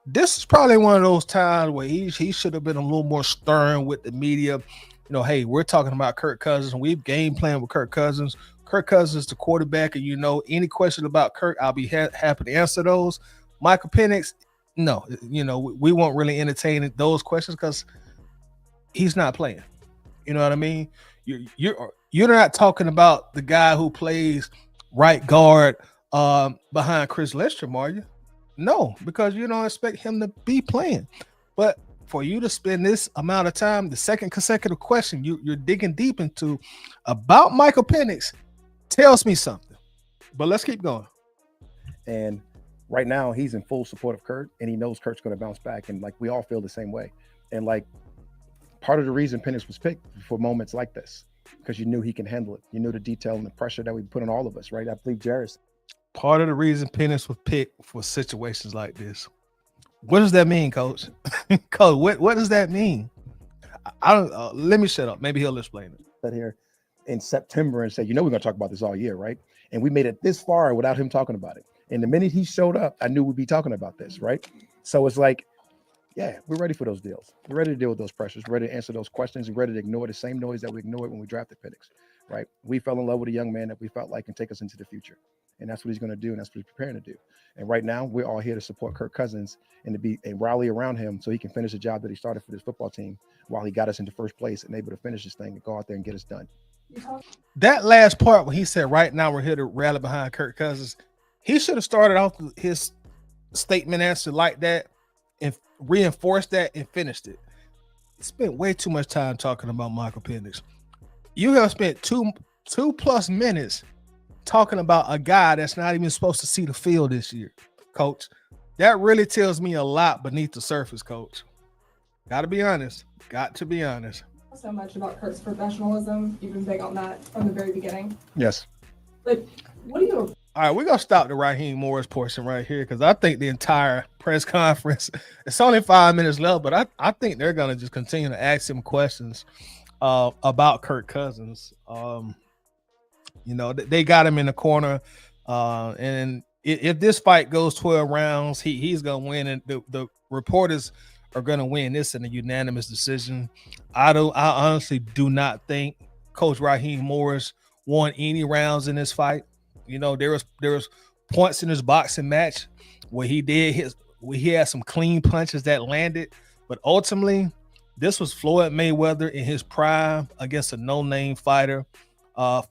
This is probably one of those times where he should have been a little more stern with the media. You know, hey, we're talking about Kirk Cousins. We've game planned with Kirk Cousins. Kirk Cousins is the quarterback, and you know, any question about Kirk, I'll be happy to answer those. Michael Penix, no, you know, we won't really entertain those questions because he's not playing. You know what I mean? You're not talking about the guy who plays right guard behind Chris Lindstrom, are you? No, because you don't expect him to be playing. But for you to spend this amount of time, the second consecutive question you're digging deep into about Michael Penix tells me something. But let's keep going.
And right now, he's in full support of Kurt, and he knows Kurt's going to bounce back. And like, we all feel the same way. And like, part of the reason Penix was picked for moments like this, because you knew he can handle it. You knew the detail and the pressure that we put on all of us, right? I believe Jairus.
Part of the reason Penix was picked for situations like this. What does that mean, Coach? Coach, what does that mean? I don't. Let me shut up. Maybe he'll explain it.
Sat here in September and said, you know, we're going to talk about this all year, right? And we made it this far without him talking about it. And the minute he showed up, I knew we'd be talking about this, right? So it's like, yeah, we're ready for those deals. We're ready to deal with those pressures. We're ready to answer those questions. We're ready to ignore the same noise that we ignored when we drafted Penix, right? We fell in love with a young man that we felt like can take us into the future. And that's what he's going to do. And that's what he's preparing to do. And right now, we're all here to support Kirk Cousins and to be and rally around him so he can finish the job that he started for this football team while he got us into first place and able to finish this thing and go out there and get us done.
That last part when he said, right now, we're here to rally behind Kirk Cousins, he should have started off his statement answer like that and reinforced that and finished it. He spent way too much time talking about Michael Penix. You have spent two plus minutes talking about a guy that's not even supposed to see the field this year, Coach. That really tells me a lot beneath the surface, Coach. Got to be honest. Got to be honest.
So much about Kirk's professionalism. You've been big on that from the very beginning.
Yes.
But what do you?
All right, we're going to stop the Raheem Morris portion right here because I think the entire press conference, it's only 5 minutes left, but I think they're going to just continue to ask him questions about Kirk Cousins. You know, they got him in the corner. And if this fight goes 12 rounds, he's going to win. And the reporters are going to win this in a unanimous decision. I honestly do not think Coach Raheem Morris won any rounds in this fight. You know, there was points in his boxing match where he had some clean punches that landed, but ultimately this was Floyd Mayweather in his prime against a no-name fighter.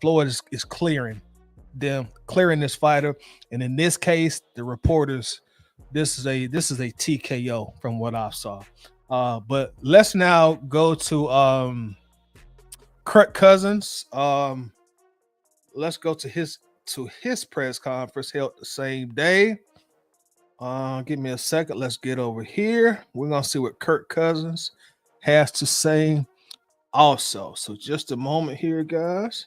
Floyd is clearing this fighter, and in this case, the reporters, this is a TKO from what I saw. But let's now go to Kirk Cousins. Let's go to his press conference held the same day. Give me a second. Let's get over here. We're gonna see what Kirk Cousins has to say also. So just a moment here, guys.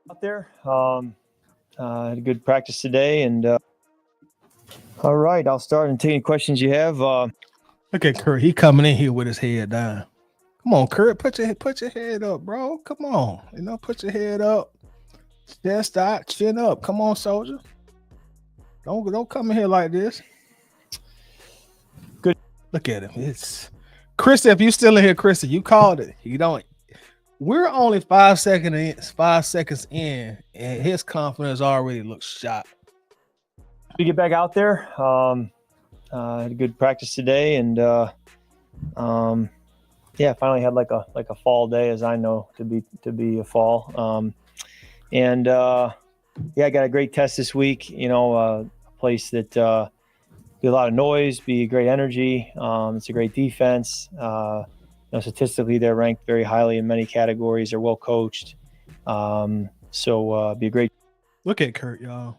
Out there, had a good practice today, and all right, I'll start and take any questions you have.
Look at Kurt. He coming in here with his head down. Come on, Kurt. Put your head up, bro. Come on. You know, put your head up. Chest out, chin up. Come on, soldier. Don't come in here like this.
Good.
Look at him. It's Krista. If you still in here, Krista, you called it. You don't. We're only 5 seconds in, and his confidence already looks shot.
We get back out there. Had a good practice today, and yeah, finally had like a fall day, as I know to be a fall. Yeah, I got a great test this week. You know, a place that be a lot of noise, be great energy. It's a great defense. You know, statistically, they're ranked very highly in many categories. They're well coached. So be a great.
Look at Kurt, y'all.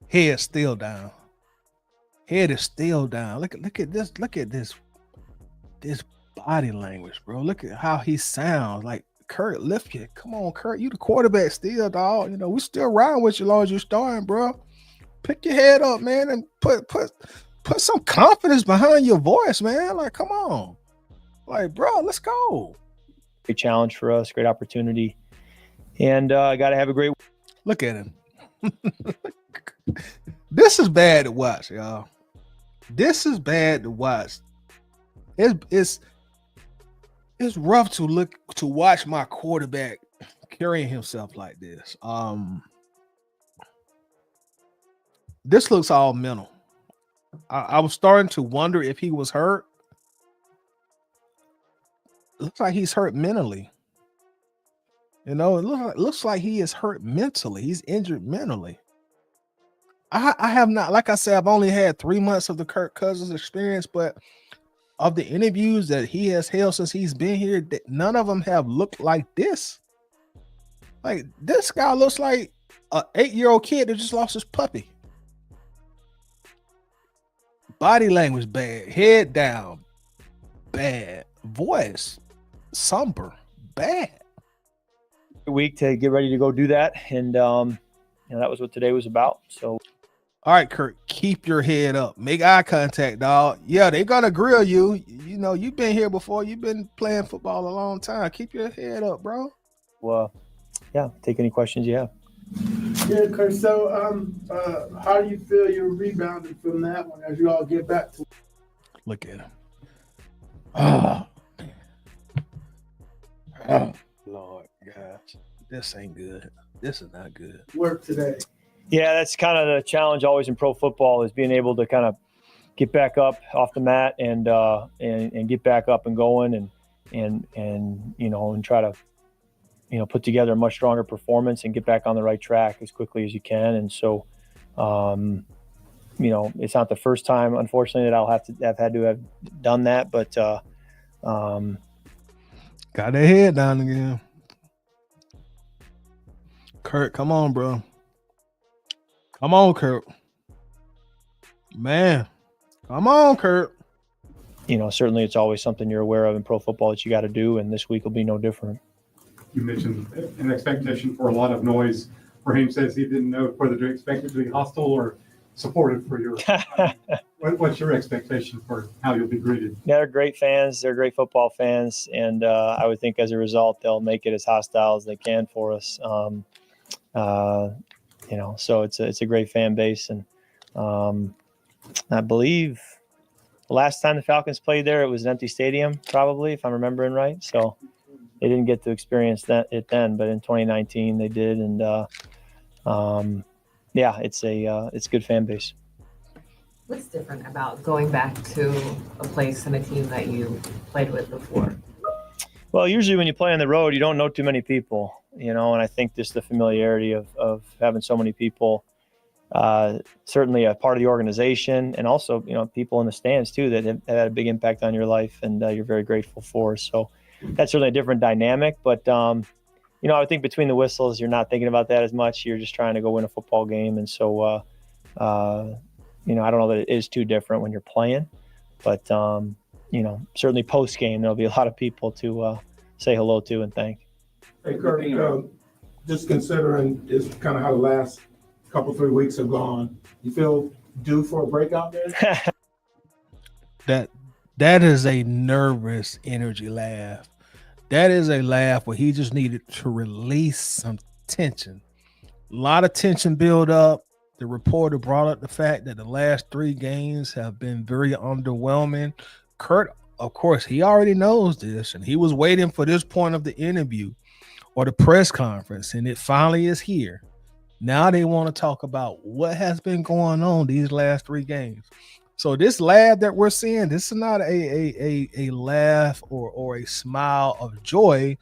Head still down. Head is still down. Look at this. Look at this body language, bro. Look at how he sounds. Like, Kurt, lift you. Come on, Kurt. You the quarterback still, dog. You know, we still riding with you as long as you're starting, bro. Pick your head up, man, and put some confidence behind your voice, man. Like, come on. Like, bro, let's go.
Great challenge for us, great opportunity. And got to have a great.
Look at him. This is bad to watch, y'all. This is bad to watch. It's rough to watch my quarterback carrying himself like this. This looks all mental. I was starting to wonder if he was hurt. It looks like he's hurt mentally. You know, it looks like he is hurt mentally. He's injured mentally. I have not, like I said, I've only had 3 months of the Kirk Cousins experience, but of the interviews that he has held since he's been here, none of them have looked like this. Like, this guy looks like an 8-year-old kid that just lost his puppy. Body language bad, head down bad, voice somber bad.
Week to get ready to go do that, and that was what today was about. So,
all right, Kirk, keep your head up, make eye contact, dog. Yeah, they're gonna grill you. You know, you've been here before. You've been playing football a long time. Keep your head up, bro.
Well, yeah, take any questions you have.
Yeah, Kirk. So, how do you feel you're rebounding from that one as you all get back to?
Look at him. Oh, oh, Lord, gosh, this ain't good. This is not good.
Work today.
Yeah, that's kind of the challenge always in pro football, is being able to kind of get back up off the mat and get back up and going and try to put together a much stronger performance and get back on the right track as quickly as you can. And so, it's not the first time, unfortunately, that I'll have had to have done that, but
got their head down again. Kurt, come on, bro. Come on, Kurt. Man, come on, Kurt.
Certainly it's always something you're aware of in pro football that you got to do, and this week will be no different.
You mentioned an expectation for a lot of noise. Raheem says he didn't know whether to expect it to be hostile or supportive for your. What's your expectation for how you'll be greeted?
Yeah, they're great fans. They're great football fans, and I would think as a result they'll make it as hostile as they can for us. So it's a great fan base, and I believe the last time the Falcons played there, it was an empty stadium, probably, if I'm remembering right. So they didn't get to experience it then, but in 2019 they did, and it's a good fan base.
What's different about going back to a place and a team that you played with before?
Well, usually when you play on the road, you don't know too many people, and I think just the familiarity of having so many people, certainly a part of the organization, and also, people in the stands too that have had a big impact on your life, and you're very grateful for. So that's certainly a different dynamic, but I would think between the whistles, you're not thinking about that as much. You're just trying to go win a football game. And so, I don't know that it is too different when you're playing, but, certainly post game, there'll be a lot of people to say hello to and thank.
Hey, Kirk, just considering it's kind of how the last couple, 3 weeks have gone, you feel due for a breakout there?
That is a nervous energy laugh. That is a laugh where he just needed to release some tension. A lot of tension build up. The reporter brought up the fact that the last 3 games have been very underwhelming. Kurt, of course, he already knows this, and he was waiting for this point of the interview or the press conference, and it finally is here. Now they want to talk about what has been going on these last 3 games. So this laugh that we're seeing, this is not a laugh or a smile of joy.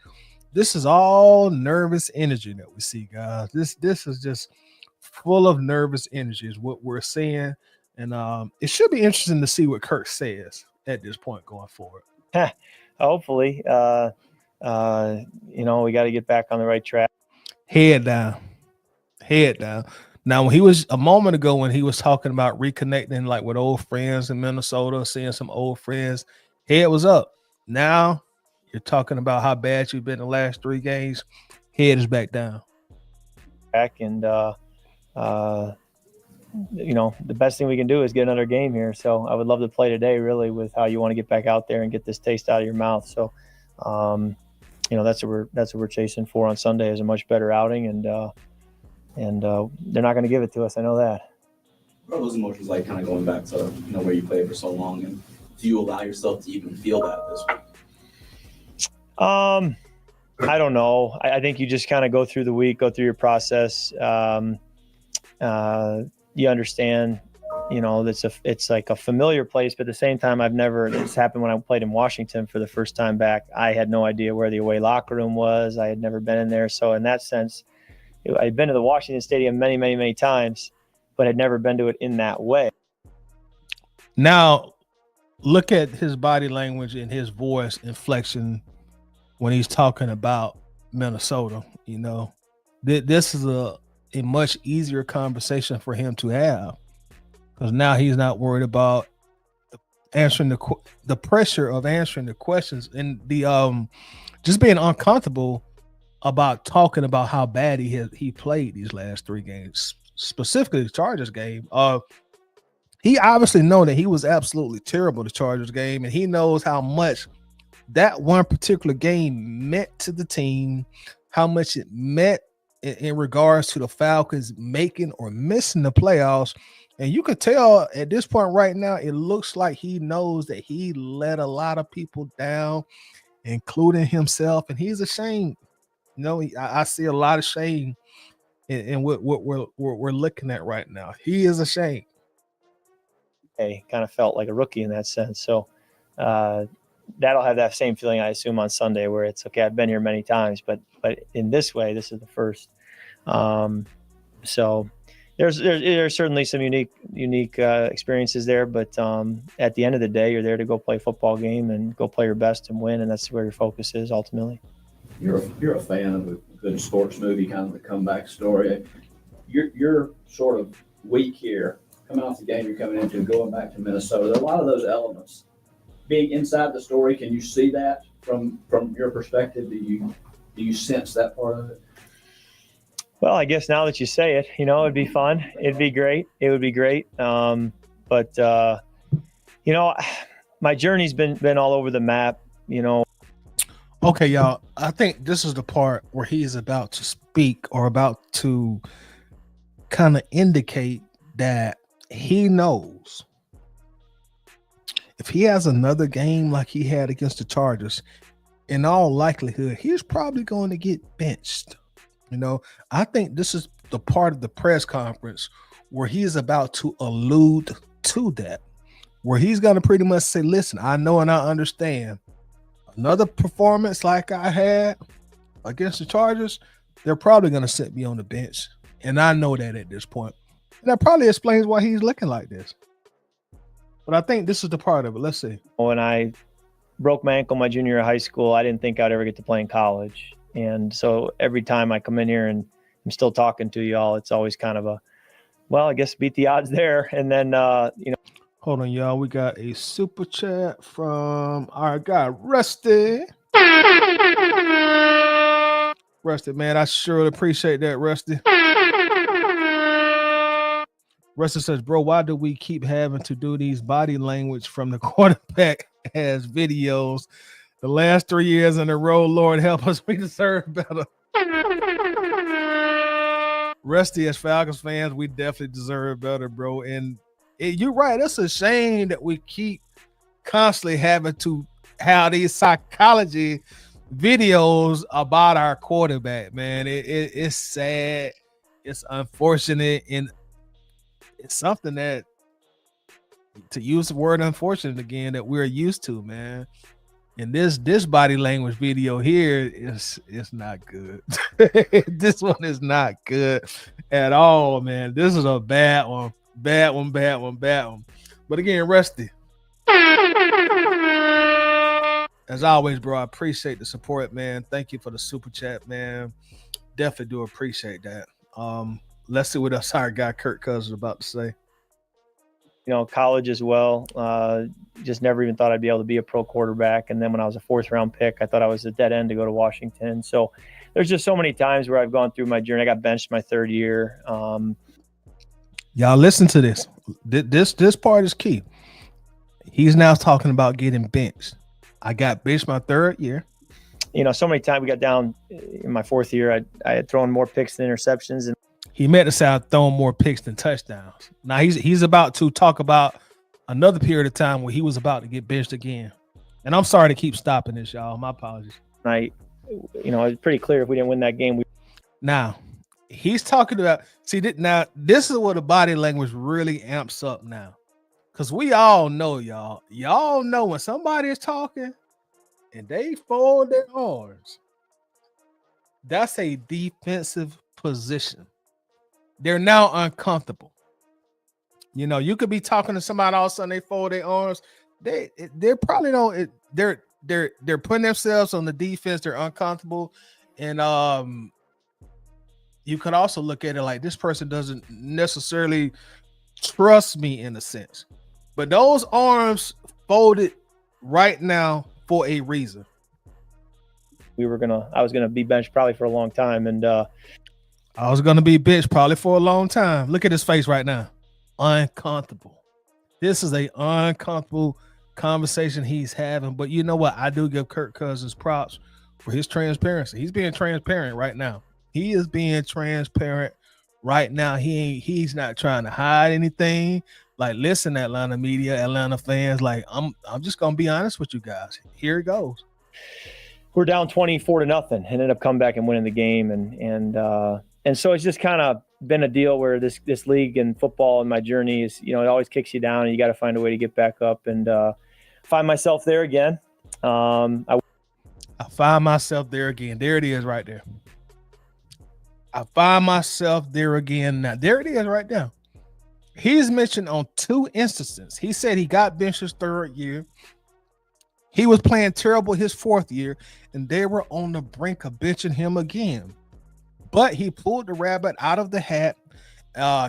This is all nervous energy that we see, guys. This is just full of nervous energy is what we're seeing. And it should be interesting to see what Kirk says at this point going forward.
Hopefully, we got to get back on the right track.
Head down. Now, when he was a moment ago, when he was talking about reconnecting like with old friends in Minnesota, seeing some old friends, head was up. Now you're talking about how bad you've been the last 3 games. Head is back down.
Back and you know, the best thing we can do is get another game here. So I would love to play today, really, with how you want to get back out there and get this taste out of your mouth. So, you know, that's what we're chasing for on Sunday, is a much better outing, and they're not going to give it to us. I know that.
What are those emotions like, kind of going back to where you played for so long, and do you allow yourself to even feel that this week?
I don't know. I think you just kind of go through the week, go through your process. You understand, you know, it's like a familiar place, but at the same time, this happened when I played in Washington for the first time back. I had no idea where the away locker room was. I had never been in there. So in that sense, I'd been to the Washington Stadium many, many, many times, but had never been to it in that way.
Now, look at his body language and his voice inflection when he's talking about Minnesota. You know, this is a much easier conversation for him to have, because now he's not worried about answering the pressure of answering the questions and the just being uncomfortable about talking about how bad he played these last 3 games, specifically the Chargers game. He obviously knows that he was absolutely terrible the Chargers game, and he knows how much that one particular game meant to the team, how much it meant in regards to the Falcons making or missing the playoffs. And you could tell at this point right now, it looks like he knows that he let a lot of people down, including himself, and he's ashamed. You know, I see a lot of shame in what we're looking at right now. He is ashamed.
Hey, kind of felt like a rookie in that sense. So that'll have that same feeling, I assume, on Sunday, where it's okay, I've been here many times, but in this way, this is the first. So there's certainly some unique experiences there, but at the end of the day, you're there to go play a football game and go play your best and win, and that's where your focus is ultimately.
You're a fan of a good sports movie, kind of the comeback story. You're sort of weak here, coming off the game you're coming into, going back to Minnesota. There are a lot of those elements. Being inside the story, can you see that from your perspective? Do you sense that part of it?
Well, I guess now that you say it, you know, it'd be fun. It'd be great. It would be great. But you know, my journey's been all over the map, you know.
Okay, y'all, I think this is the part where he's about to speak or about to kind of indicate that he knows if he has another game like he had against the Chargers, in all likelihood, he's probably going to get benched. You know, I think this is the part of the press conference where he's about to allude to that, where he's going to pretty much say, listen, I know and I understand. Another performance like I had against the Chargers, they're probably going to set me on the bench. And I know that at this point. And that probably explains why he's looking like this. But I think this is the part of it. Let's see.
When I broke my ankle my junior year of high school, I didn't think I'd ever get to play in college. And so every time I come in here and I'm still talking to y'all, it's always kind of I guess beat the odds there. And then, you know.
Hold on, y'all. We got a super chat from our guy, Rusty. Rusty, man, I surely appreciate that, Rusty. Rusty says, bro, why do we keep having to do these body language from the quarterback as videos? The last 3 years in a row, Lord help us, we deserve better. Rusty, as Falcons fans, we definitely deserve better, bro. And you're right. It's a shame that we keep constantly having to have these psychology videos about our quarterback, man. It's sad. It's unfortunate. And it's something that, to use the word unfortunate again, that we're used to, man. And this body language video here is not good. This one is not good at all, man. This is a bad one. Bad one. But again, Rusty, as always, bro, I appreciate the support, man. Thank you for the super chat, man. Definitely do appreciate that. Let's see what else our guy Kirk Cousins is about to say.
college as well. Just never even thought I'd be able to be a pro quarterback. And then when I was a 4th-round pick, I thought I was a dead end to go to Washington. So there's just so many times where I've gone through my journey. I got benched my 3rd year.
Y'all listen to this. This part is key. He's now talking about getting benched. I got benched my 3rd year.
So many times we got down in my 4th year. I had thrown more picks than interceptions. And
he meant to say I've thrown more picks than touchdowns. Now he's about to talk about another period of time where he was about to get benched again. And I'm sorry to keep stopping this, y'all. My apologies.
It's pretty clear if we didn't win that game.
Now, he's talking about, now this is where the body language really amps up now. Because we all know, y'all know when somebody is talking and they fold their arms, that's a defensive position. They're now uncomfortable. You could be talking to somebody, all of a sudden they fold their arms. They probably don't. They're putting themselves on the defense. They're uncomfortable, and you could also look at it like this person doesn't necessarily trust me in a sense. But those arms folded right now for a reason.
I was gonna be benched probably for a long time, and
I was gonna be benched probably for a long time. Look at his face right now. Uncomfortable. This is a uncomfortable conversation he's having. But you know what? I do give Kirk Cousins props for his transparency. He's being transparent right now. He is being transparent right now. He's not trying to hide anything. Like, listen, Atlanta media, Atlanta fans, like I'm just gonna be honest with you guys. Here it goes.
We're down 24-0 and ended up coming back and winning the game. And so it's just kind of been a deal where this league and football and my journey is, it always kicks you down and you got to find a way to get back up, and find myself there again. I
find myself there again. There it is right there. I find myself there again now. There it is right there. He's mentioned on 2 instances. He said he got benched his 3rd year. He was playing terrible his 4th year, and they were on the brink of benching him again. But he pulled the rabbit out of the hat,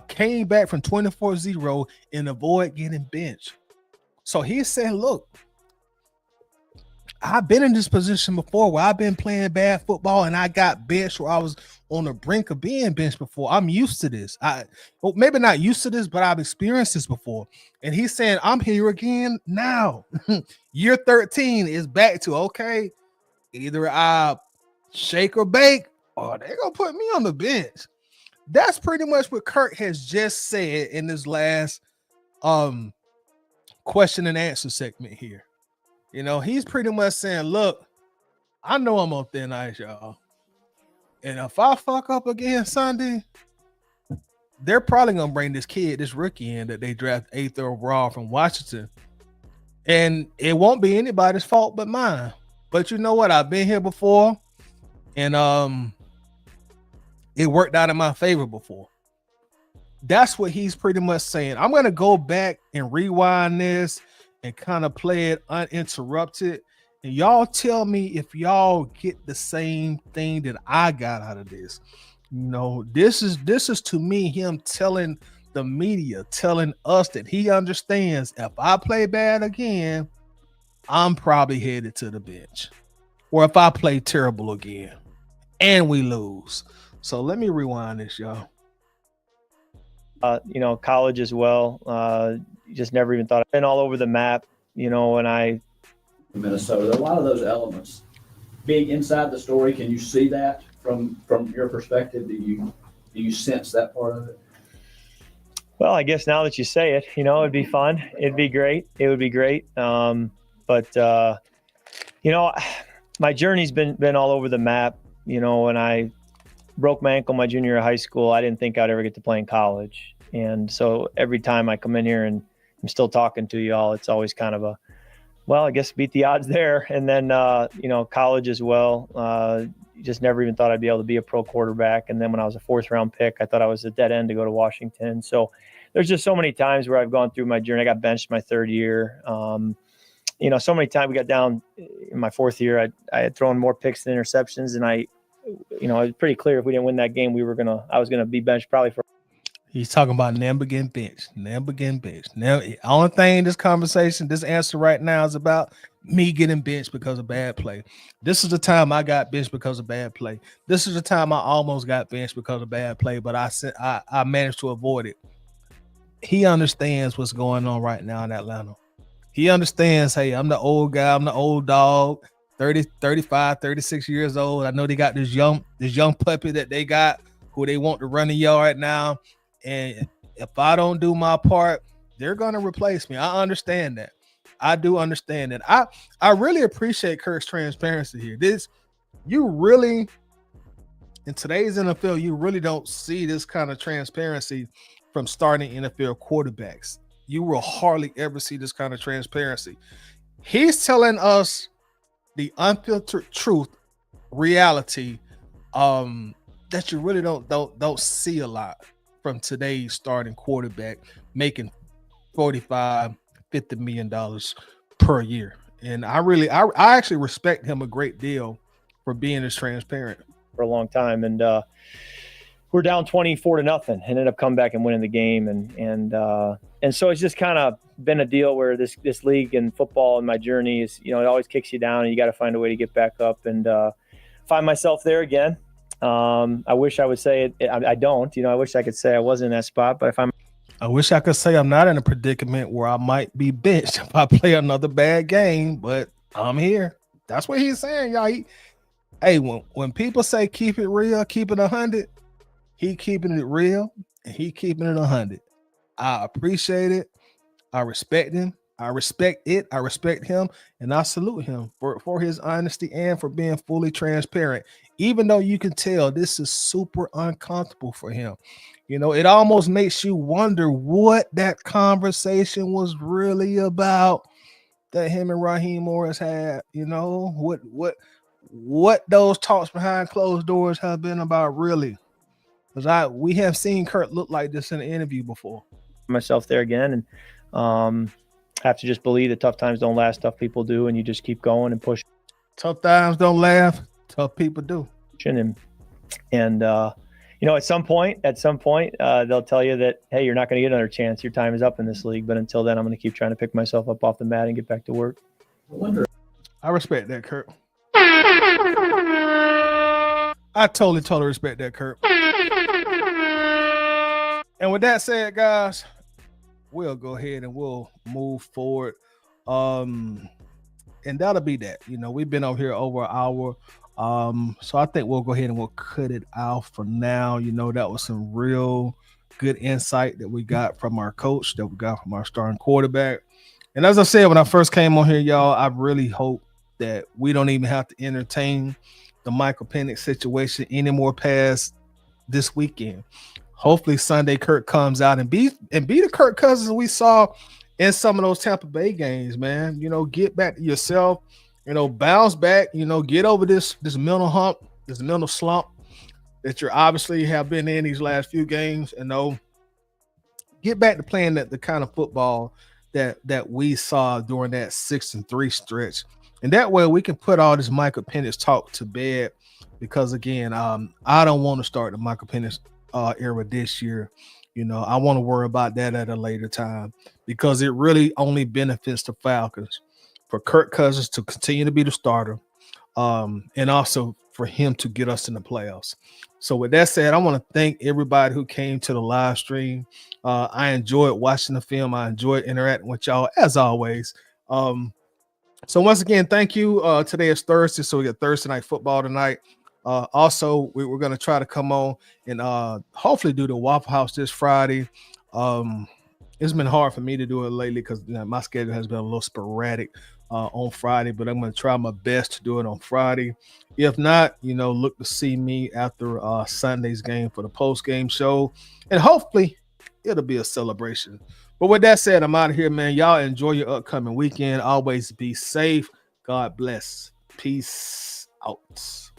came back from 24-0 and avoided getting benched. So he's saying, look, I've been in this position before where I've been playing bad football and I got benched, where I was on the brink of being benched before. I'm used to this. Maybe not used to this, but I've experienced this before. And he's saying, I'm here again now. Year 13 is back to, okay, either I shake or bake, or they're going to put me on the bench. That's pretty much what Kirk has just said in this last question and answer segment here. He's pretty much saying, look, I know I'm on thin ice, y'all. And if I fuck up again Sunday, they're probably going to bring this rookie in that they draft 8th overall from Washington. And it won't be anybody's fault but mine. But you know what? I've been here before. And it worked out in my favor before. That's what he's pretty much saying. I'm going to go back and rewind this and kind of play it uninterrupted. And y'all tell me if y'all get the same thing that I got out of this. This is to me him telling the media, telling us that he understands if I play bad again, I'm probably headed to the bench. Or if I play terrible again and we lose. So let me rewind this, y'all.
College as well. Just never even thought. I've been all over the map, when I
Minnesota. A lot of those elements being inside the story. Can you see that from your perspective? Do you sense that part of it?
Well, I guess now that you say it, it'd be fun. It'd be great. It would be great. But my journey's been all over the map. When I broke my ankle my junior year of high school, I didn't think I'd ever get to play in college. And so every time I come in here and I'm still talking to you all, it's always kind of I guess beat the odds there. And then, college as well. Just never even thought I'd be able to be a pro quarterback. And then when I was a 4th-round pick, I thought I was a dead end to go to Washington. So there's just so many times where I've gone through my journey. I got benched my 3rd year. So many times we got down in my 4th year. I had thrown more picks than interceptions. And it was pretty clear if we didn't win that game, I was going to be benched probably for.
He's talking about never getting benched. Never getting benched. Now, only thing this conversation, this answer right now is about me getting benched because of bad play. This is the time I got benched because of bad play. This is the time I almost got benched because of bad play, but I managed to avoid it. He understands what's going on right now in Atlanta. He understands, hey, I'm the old guy, I'm the old dog, 30, 35, 36 years old. I know they got this young puppy that they got who they want to run the yard now. And if I don't do my part, they're going to replace me. I understand that. I do understand that. I really appreciate Kirk's transparency here. You really, in today's NFL, you really don't see this kind of transparency from starting NFL quarterbacks. You will hardly ever see this kind of transparency. He's telling us the unfiltered truth, reality, that you really don't see a lot from today's starting quarterback making $45, $50 million per year. And I actually respect him a great deal for being as transparent
for a long time. And we're down 24-0 and ended up coming back and winning the game. And so it's just kind of been a deal where this league and football and my journey is, it always kicks you down and you got to find a way to get back up and find myself there again. I wish I would say it. I don't, I wish I could say I wasn't in that spot, but
I wish I could say I'm not in a predicament where I might be benched if I play another bad game, but I'm here. That's what he's saying, y'all. When people say keep it real, keep it 100, he keeping it real and he keeping it 100. I appreciate it. I respect him. I respect it. I respect him. And I salute him for his honesty and for being fully transparent. Even though you can tell this is super uncomfortable for him. It almost makes you wonder what that conversation was really about that him and Raheem Morris had. What those talks behind closed doors have been about really. Because we have seen Kirk look like this in an interview before.
Myself there again and have to just believe that tough times don't last, tough people do, and you just keep going and push.
Tough times don't laugh, tough people do.
And at some point they'll tell you that, hey, you're not going to get another chance, your time is up in this league, but until then I'm going to keep trying to pick myself up off the mat and get back to work.
I respect that, Kirk. I totally respect that, Kirk. And with that said, guys, we'll go ahead and we'll move forward. And that'll be that. We've been over here over an hour. So I think we'll go ahead and we'll cut it out for now. That was some real good insight that we got from our coach, that we got from our starting quarterback. And as I said, when I first came on here, y'all, I really hope that we don't even have to entertain the Michael Penix situation anymore past this weekend. Hopefully Sunday Kirk comes out and be the Kirk Cousins we saw in some of those Tampa Bay games, man. Get back to yourself, bounce back, get over this mental hump, this mental slump that you obviously have been in these last few games, and get back to playing the kind of football that we saw during that 6-3 stretch. And that way we can put all this Michael Penix talk to bed, because again, I don't want to start the Michael Penix era this year. I want to worry about that at a later time, because it really only benefits the Falcons for Kirk Cousins to continue to be the starter, and also for him to get us in the playoffs. So with that said, I want to thank everybody who came to the live stream. I enjoyed watching the film. I enjoyed interacting with y'all as always. So once again, thank you. Today is Thursday, so we got Thursday night football tonight. Also, we're going to try to come on and hopefully do the Waffle House this Friday. It's been hard for me to do it lately because my schedule has been a little sporadic on Friday, but I'm going to try my best to do it on Friday. If not, look to see me after Sunday's game for the post-game show, and hopefully it'll be a celebration. But with that said, I'm out of here, man. Y'all enjoy your upcoming weekend. Always be safe. God bless. Peace out.